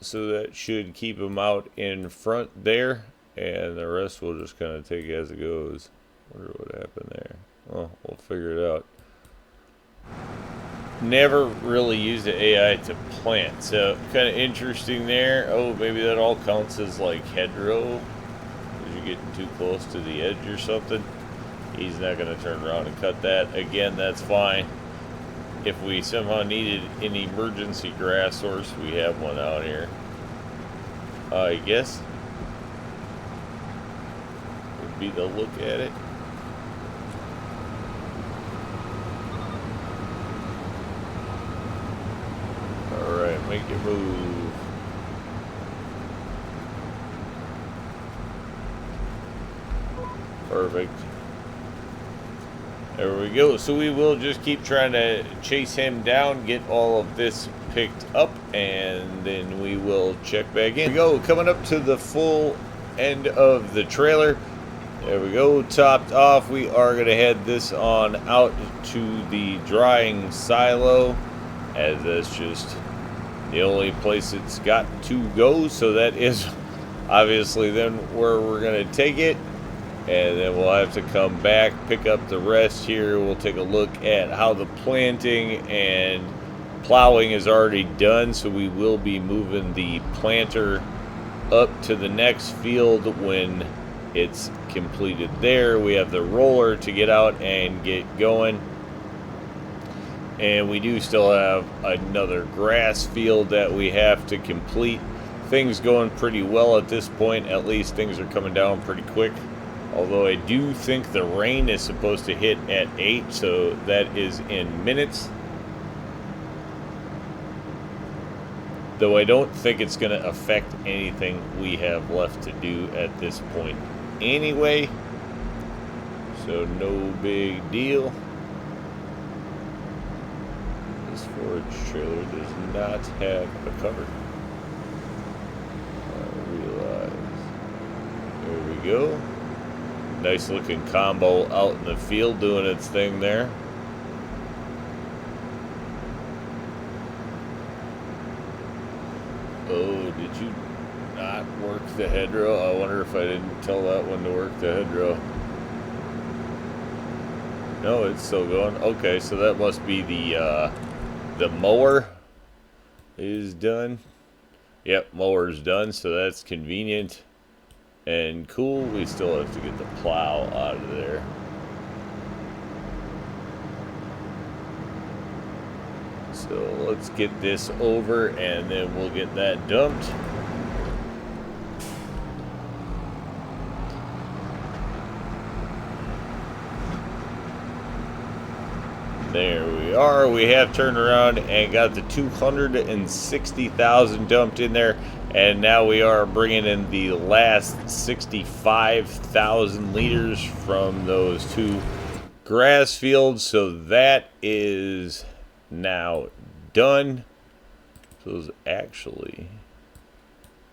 so that should keep him out in front there, and the rest we'll just kind of take as it goes. Wonder what happened there. Well, we'll figure it out. Never really used the AI to plant, so kind of interesting there. Oh, maybe that all counts as like hedgerow because you're getting too close to the edge or something. He's not going to turn around and cut that. Again, that's fine. If we somehow needed an emergency grass source, we have one out here. I guess would be the look at it. Alright, make it move. Perfect. There we go. So we will just keep trying to chase him down, get all of this picked up, and then we will check back in. Here we go, coming up to the full end of the trailer. There we go, topped off. We are going to head this on out to the drying silo, as that's just the only place it's got to go. So that is obviously then where we're going to take it. And then we'll have to come back, pick up the rest here. We'll take a look at how the planting and plowing is already done. So we will be moving the planter up to the next field when it's completed there. We have the roller to get out and get going. And we do still have another grass field that we have to complete. Things going pretty well at this point. At least things are coming down pretty quick. Although I do think the rain is supposed to hit at 8, so that is in minutes. Though I don't think it's going to affect anything we have left to do at this point anyway. So no big deal. This forage trailer does not have a cover. I realize. There we go. Nice looking combo out in the field doing its thing there. Oh, did you not work the hedgerow? I wonder if I didn't tell that one to work the hedgerow. No, it's still going. Okay, so that must be the mower is done. Yep, mower's done, so that's convenient. And cool, we still have to get the plow out of there. So let's get this over and then we'll get that dumped. There we are. We have turned around and got the 260,000 dumped in there. And now we are bringing in the last 65,000 liters from those two grass fields. So that is now done. So actually,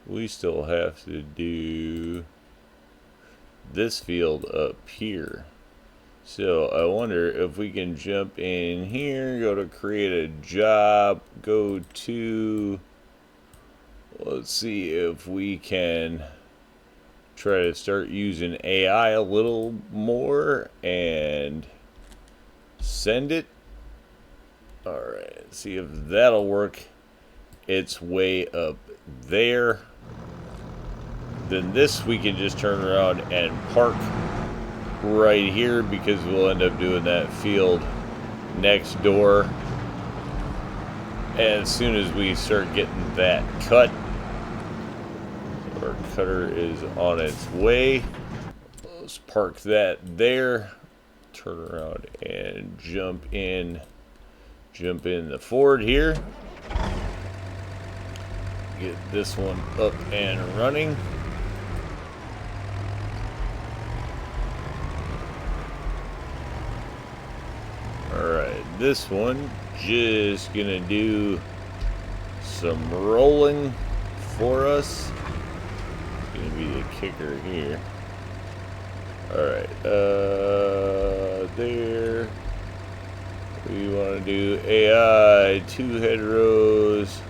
we still have to do this field up here. So I wonder if we can jump in here, go to create a job, go to... Let's see if we can try to start using AI a little more and send it. Alright, see if that'll work. It's way up there. Then this we can just turn around and park right here, because we'll end up doing that field next door. And as soon as we start getting that cut, our cutter is on its way. Let's park that there. Turn around and jump in the Ford here. Get this one up and running. Alright, this one just gonna do some rolling for us. It's gonna be the kicker here. Alright, there. We want to do AI, 2 head rows,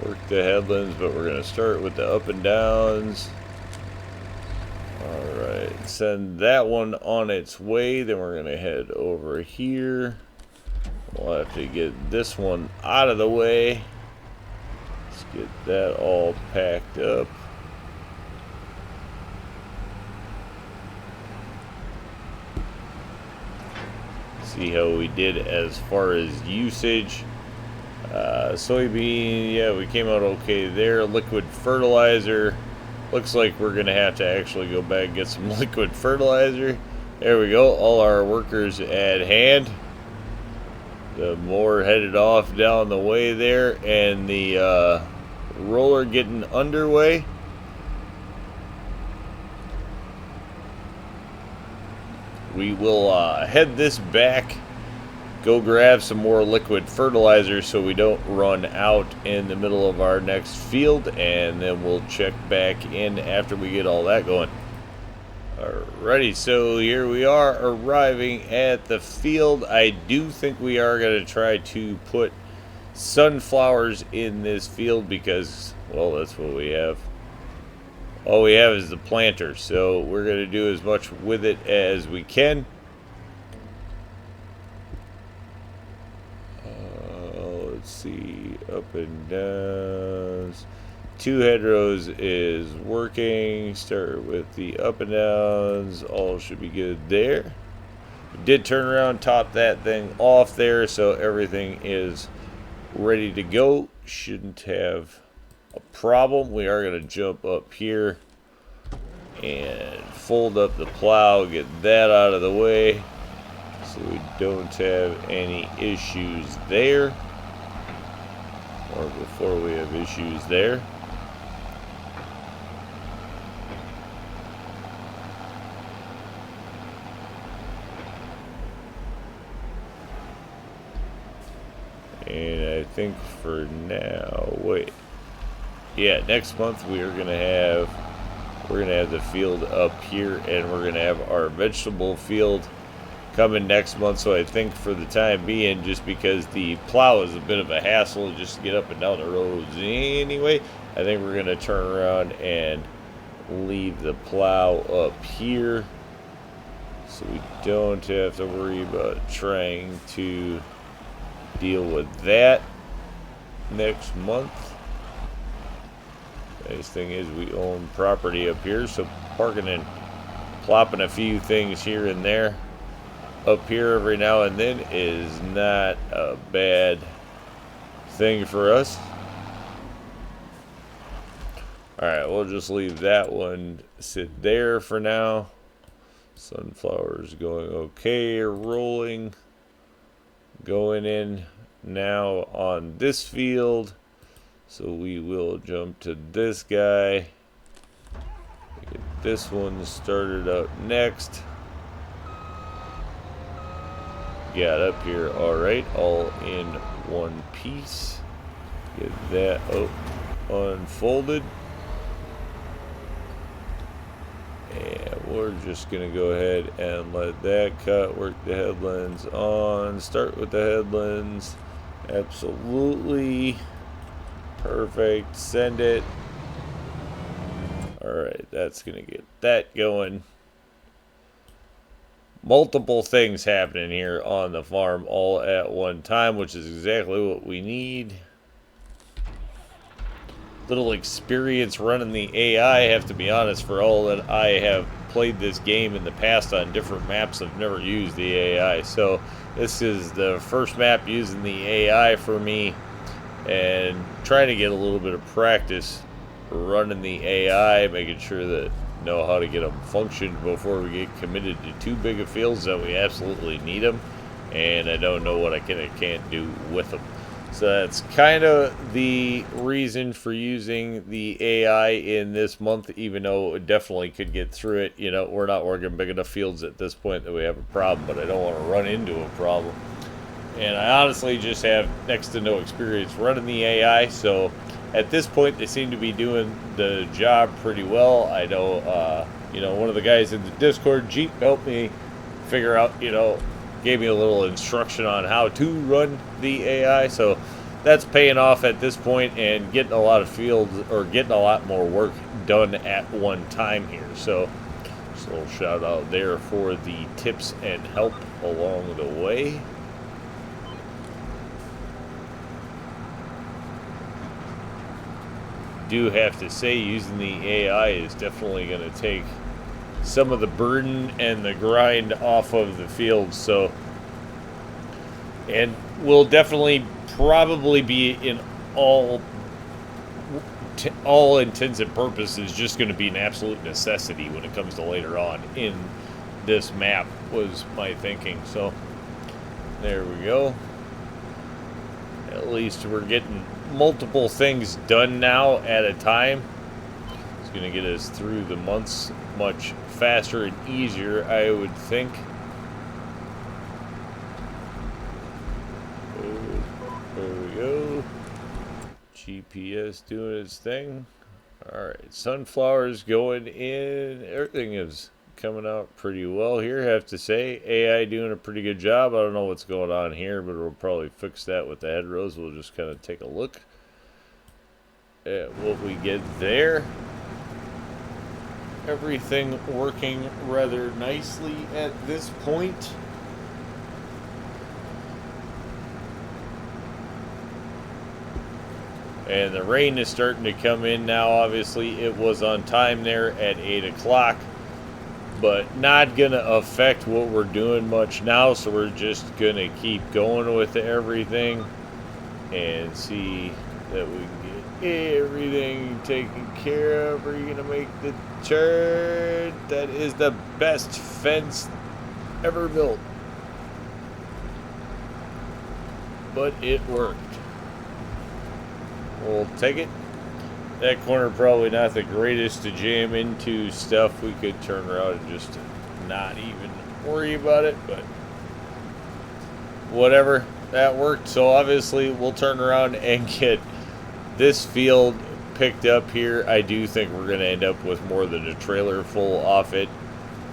work the headlands, but we're going to start with the up and downs. Alright, send that one on its way, then we're going to head over here. We'll have to get this one out of the way. Let's get that all packed up. See how we did as far as usage. Soybean, yeah, we came out okay there. Liquid fertilizer. Looks like we're going to have to actually go back and get some liquid fertilizer. There we go. All our workers at hand. The mower headed off down the way there, and the roller getting underway. We will head this back, go grab some more liquid fertilizer so we don't run out in the middle of our next field, and then we'll check back in after we get all that going. Alrighty, so here we are arriving at the field. I do think we are going to try to put sunflowers in this field because, well, that's what we have. All we have is the planter, so we're going to do as much with it as we can. Let's see, up and downs. 2 head rows is working. Start with the up and downs. All should be good there. We did turn around, top that thing off there, so everything is ready to go. Shouldn't have a problem. We are going to jump up here and fold up the plow, get that out of the way so we don't have any issues there, or before we have issues there. And I think for now, wait. Yeah, next month we're gonna have the field up here, and we're gonna have our vegetable field coming next month. So I think for the time being, just because the plow is a bit of a hassle just to get up and down the roads anyway, I think we're gonna turn around and leave the plow up here so we don't have to worry about trying to deal with that next month. Nice thing is we own property up here, so parking and plopping a few things here and there up here every now and then is not a bad thing for us. Alright, we'll just leave that one sit there for now. Sunflowers going okay, rolling. Going in now on this field. So we will jump to this guy. Get this one started up next. Got up here alright, all in one piece. Get that unfolded. And we're just going to go ahead and let that cut, work the headlands on, start with the headlands. Absolutely. Perfect. Send it. Alright, that's going to get that going. Multiple things happening here on the farm all at one time, which is exactly what we need. Little experience running the AI, I have to be honest, for all that I have played this game in the past on different maps, I've never used the AI. So this is the first map using the AI for me, and trying to get a little bit of practice running the AI, making sure that know how to get them functioned before we get committed to too big of fields that we absolutely need them, and I don't know what I can and can't do with them. So that's kind of the reason for using the AI in this month, even though it definitely could get through it. You know, we're not working big enough fields at this point that we have a problem, but I don't want to run into a problem. And I honestly just have next to no experience running the AI, so at this point they seem to be doing the job pretty well. I know, you know, one of the guys in the Discord, Jeep, helped me figure out, you know, gave me a little instruction on how to run the AI, so that's paying off at this point and getting a lot of fields, or getting a lot more work done at one time here. So just a little shout out there for the tips and help along the way. Do have to say, using the AI is definitely going to take some of the burden and the grind off of the field. So, and will definitely probably be in all intents and purposes just going to be an absolute necessity when it comes to later on in this map, was my thinking. So there we go. At least we're getting multiple things done now at a time. It's going to get us through the months much faster and easier, I would think. There we go. GPS doing its thing. Alright, sunflowers going in. Everything is coming out pretty well here, I have to say. AI doing a pretty good job. I don't know what's going on here, but we'll probably fix that with the hedgerows. We'll just kind of take a look at what we get there. Everything working rather nicely at this point. And the rain is starting to come in now. Obviously, it was on time there at 8 o'clock. But not going to affect what we're doing much now, so we're just going to keep going with everything and see that we can get everything taken care of. We're going to make the turn. That is the best fence ever built. But it worked. We'll take it. That corner probably not the greatest to jam into stuff. We could turn around and just not even worry about it, but whatever, that worked. So obviously we'll turn around and get this field picked up here. I do think we're going to end up with more than a trailer full off it.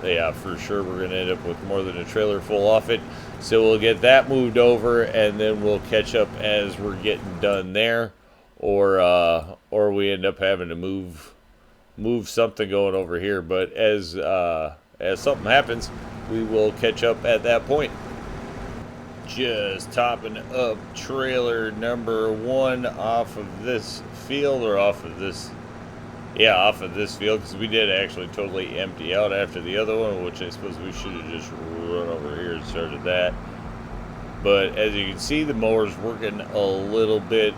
Yeah, for sure we're going to end up with more than a trailer full off it. So we'll get that moved over, and then we'll catch up as we're getting done there. Or we end up having to move something going over here. But as something happens, we will catch up at that point. Just topping up trailer number 1 off of this field, or off of this field, because we did actually totally empty out after the other one, which I suppose we should have just run over here and started that. But as you can see, the mower's working a little bit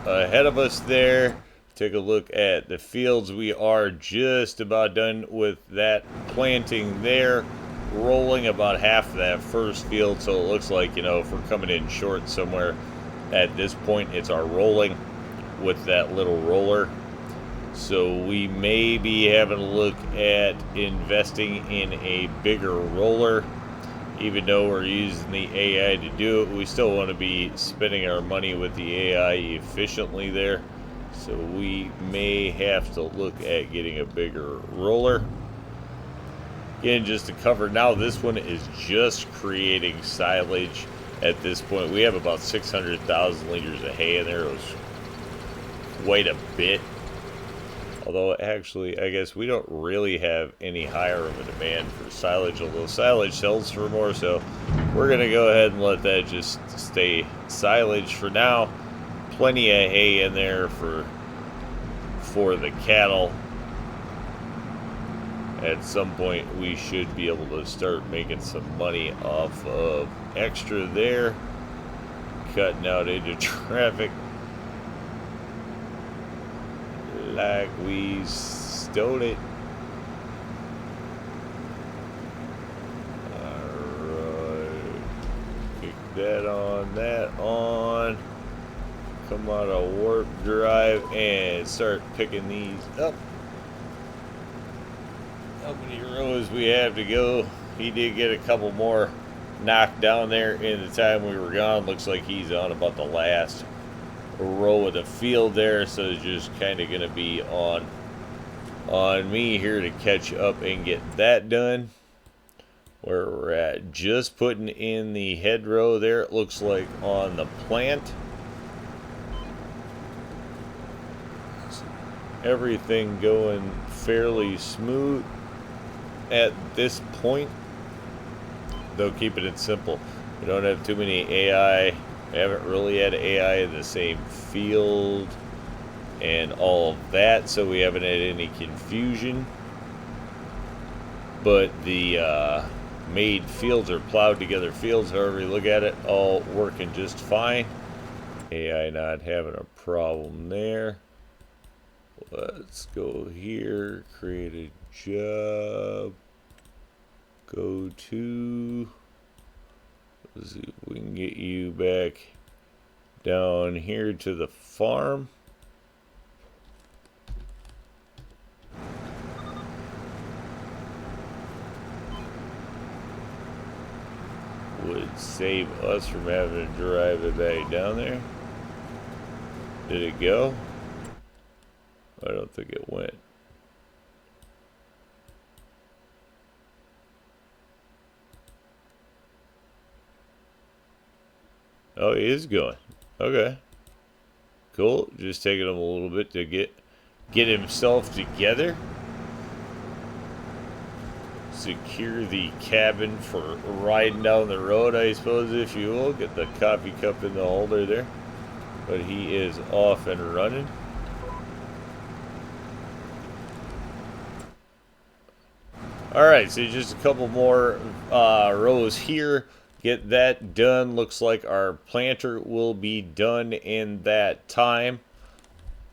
ahead of us there. Take a look at the fields. We are just about done with that planting there, rolling about half of that first field. So it looks like, you know, if we're coming in short somewhere at this point, it's our rolling with that little roller. So we may be having a look at investing in a bigger roller. Even though we're using the AI to do it, we still want to be spending our money with the AI efficiently there. So we may have to look at getting a bigger roller. Again, just to cover now, this one is just creating silage at this point. We have about 600,000 liters of hay in there. It was quite a bit. Although, actually, I guess we don't really have any higher of a demand for silage, although silage sells for more, so we're going to go ahead and let that just stay silage for now. Plenty of hay in there for the cattle. At some point, we should be able to start making some money off of extra there, cutting out into traffic like we stole it. Alright, kick that on, come out of warp drive and start picking these up. How many rows we have to go? He did get a couple more knocked down there in the time we were gone. Looks like he's on about the last row of the field there, so it's just kind of gonna be on me here to catch up and get that done. Where we're at, just putting in the hedgerow there, it looks like, on the plant. Everything going fairly smooth at this point, though keeping it simple. We don't have too many AI. We haven't really had AI in the same field and all of that, so we haven't had any confusion. But the made fields or plowed together fields, however you look at it, all working just fine. AI not having a problem there. Let's go here, create a job, go to, let's see if we can get you back down here to the farm. Would save us from having to drive it back down there. Did it go? I don't think it went. Oh, he is going. Okay. Cool. Just taking him a little bit to get himself together. Secure the cabin for riding down the road, I suppose, if you will. Get the coffee cup in the holder there. But he is off and running. Alright, so just a couple more rows here. Get that done. Looks like our planter will be done in that time.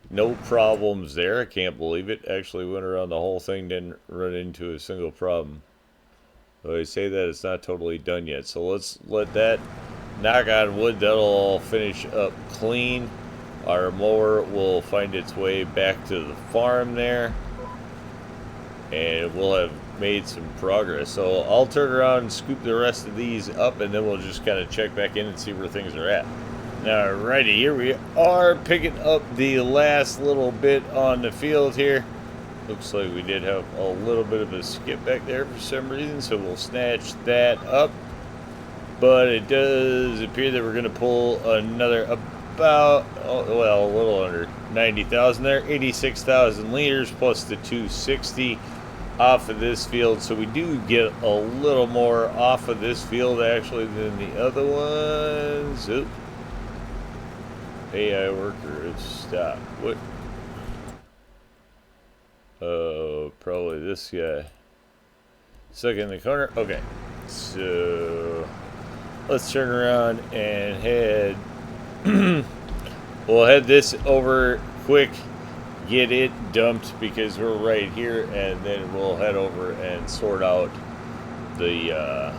No problems there. I can't believe it. Actually went around the whole thing, didn't run into a single problem. So I say that it's not totally done yet. So let's let that, knock on wood, that'll all finish up clean. Our mower will find its way back to the farm there. And we'll have made some progress. So I'll turn around and scoop the rest of these up, and then we'll just kind of check back in and see where things are at. Alrighty, here we are picking up the last little bit on the field here. Looks like we did have a little bit of a skip back there for some reason, so we'll snatch that up. But it does appear that we're going to pull another about, well, a little under 90,000 there, 86,000 liters plus the 260 off of this field. So we do get a little more off of this field actually than the other ones. Oop. AI worker is stopped. What? Oh, probably this guy. Stuck in the corner. Okay. So let's turn around and head. We'll head this over quick. Get it dumped because we're right here, and then we'll head over and sort out the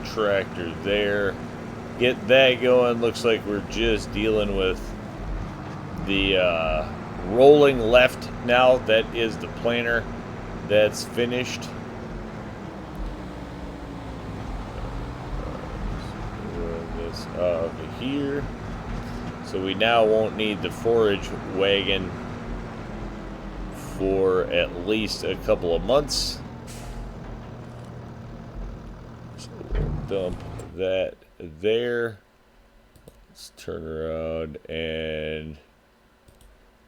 tractor there. Get that going. Looks like we're just dealing with the rolling left now. That is the planter that's finished. Run this out of here. So we now won't need the forage wagon for at least a couple of months. So we'll dump that there. Let's turn around and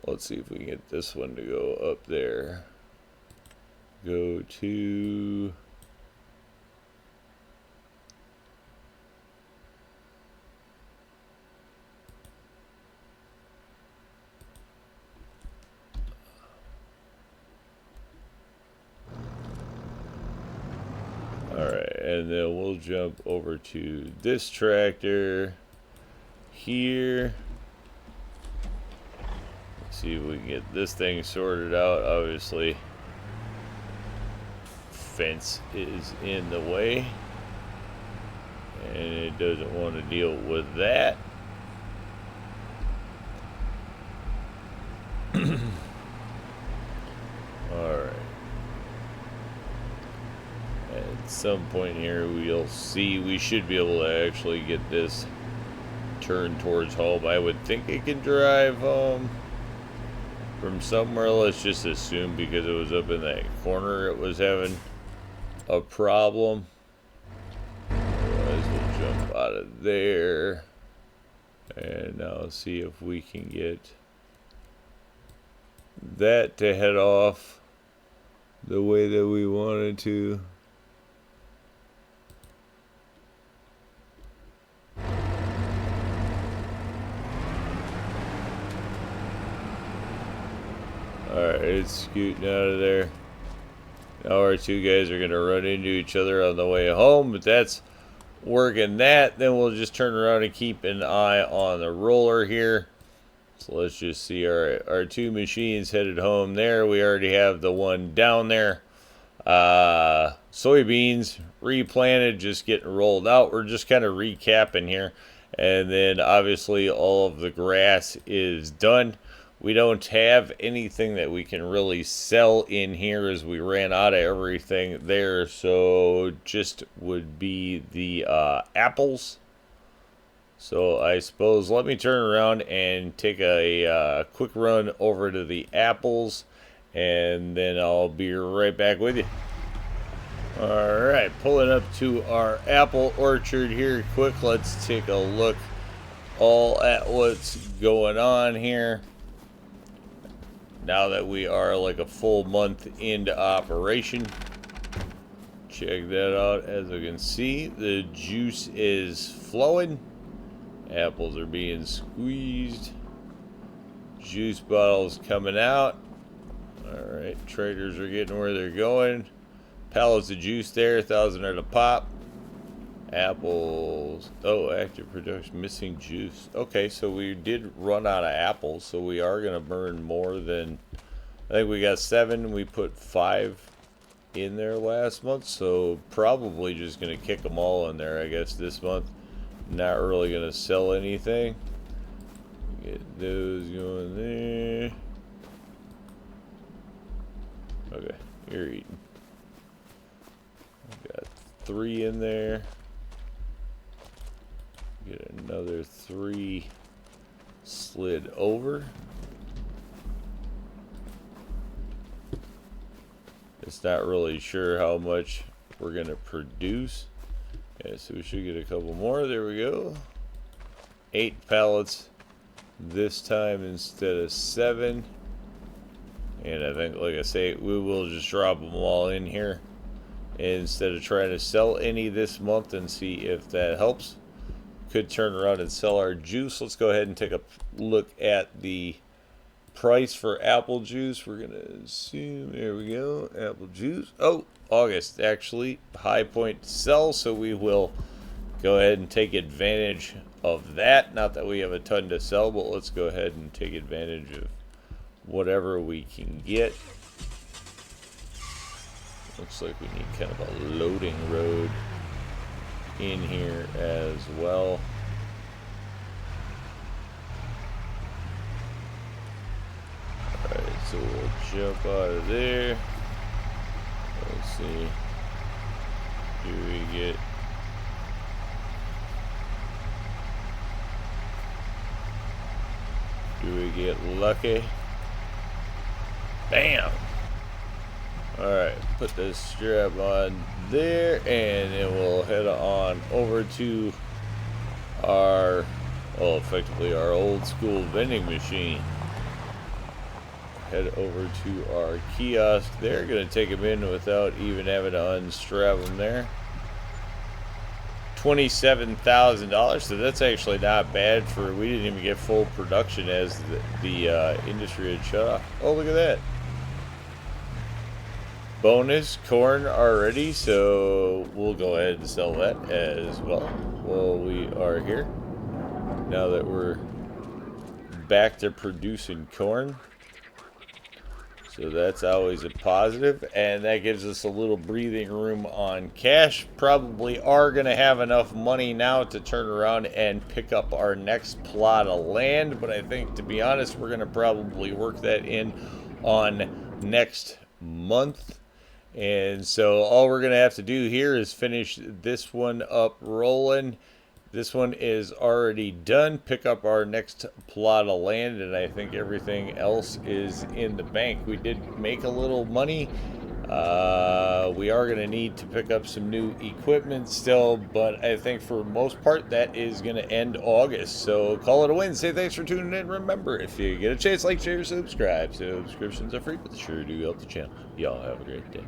Let's see if we can get this one to go up there. Go to... Alright, and then we'll jump over to this tractor here. Let's see if we can get this thing sorted out. Obviously, fence is in the way, and it doesn't want to deal with that. Alright. At some point here we'll see. We should be able to actually get this turned towards home. I would think it can drive home from somewhere. Let's just assume because it was up in that corner it was having a problem. Otherwise we'll jump out of there. And now see if we can get that to head off the way that we wanted to. Alright, it's scooting out of there. Now our two guys are going to run into each other on the way home, but that's working that. Then we'll just turn around and keep an eye on the roller here. So let's just see our two machines headed home there. We already have the one down there. Soybeans replanted, just getting rolled out. We're just kind of recapping here. And then obviously all of the grass is done. We don't have anything that we can really sell in here as we ran out of everything there. So just would be the apples. So I suppose let me turn around and take a quick run over to the apples, and then I'll be right back with you. Alright, pulling up to our apple orchard here quick. Let's take a look all at what's going on here. Now that we are like a full month into operation. Check that out. As you can see, the juice is flowing. Apples are being squeezed. Juice bottles coming out. Alright, traders are getting where they're going. Pallets of juice there, 1,000 at a pop. Apples. Oh, active production, missing juice. Okay, so we did run out of apples, so we are going to burn more than... I think we got 7. We put 5 in there last month, so probably just going to kick them all in there, I guess, this month. Not really going to sell anything. Get those going there. Okay, you're eating. Got 3 in there. Get another 3 slid over. It's not really sure how much we're going to produce. Okay, so we should get a couple more. There we go. 8 pallets this time instead of 7. And I think, like I say, we will just drop them all in here instead of trying to sell any this month and see if that helps. Could turn around and sell our juice. Let's go ahead and take a look at the price for apple juice. We're gonna assume, there we go, apple juice. Oh, August actually, high point to sell, so we will go ahead and take advantage of that. Not that we have a ton to sell, but let's go ahead and take advantage of whatever we can get. Looks like we need kind of a loading road in here as well. Alright, so we'll jump out of there. Let's see. Do we get lucky? Bam! Alright, put this strap on there, and then we'll head on over to our, well, effectively our old school vending machine. head over to our kiosk. They're going to take them in without even having to unstrap them there. $27,000, so that's actually not bad for, we didn't even get full production as the industry had shut off. Oh, look at that. Bonus corn already, so we'll go ahead and sell that as well while we are here. Now that we're back to producing corn. So that's always a positive, and that gives us a little breathing room on cash. Probably are going to have enough money now to turn around and pick up our next plot of land, but I think, to be honest, we're going to probably work that in on next month. And so all we're going to have to do here is finish this one up rolling. This one is already done. Pick up our next plot of land, and I think everything else is in the bank. We did make a little money. We are going to need to pick up some new equipment still, but I think for the most part that is going to end August. So call it a win. Say thanks for tuning in. Remember, if you get a chance, like, share, subscribe. Subscriptions are free, but they sure do help the channel. Y'all have a great day.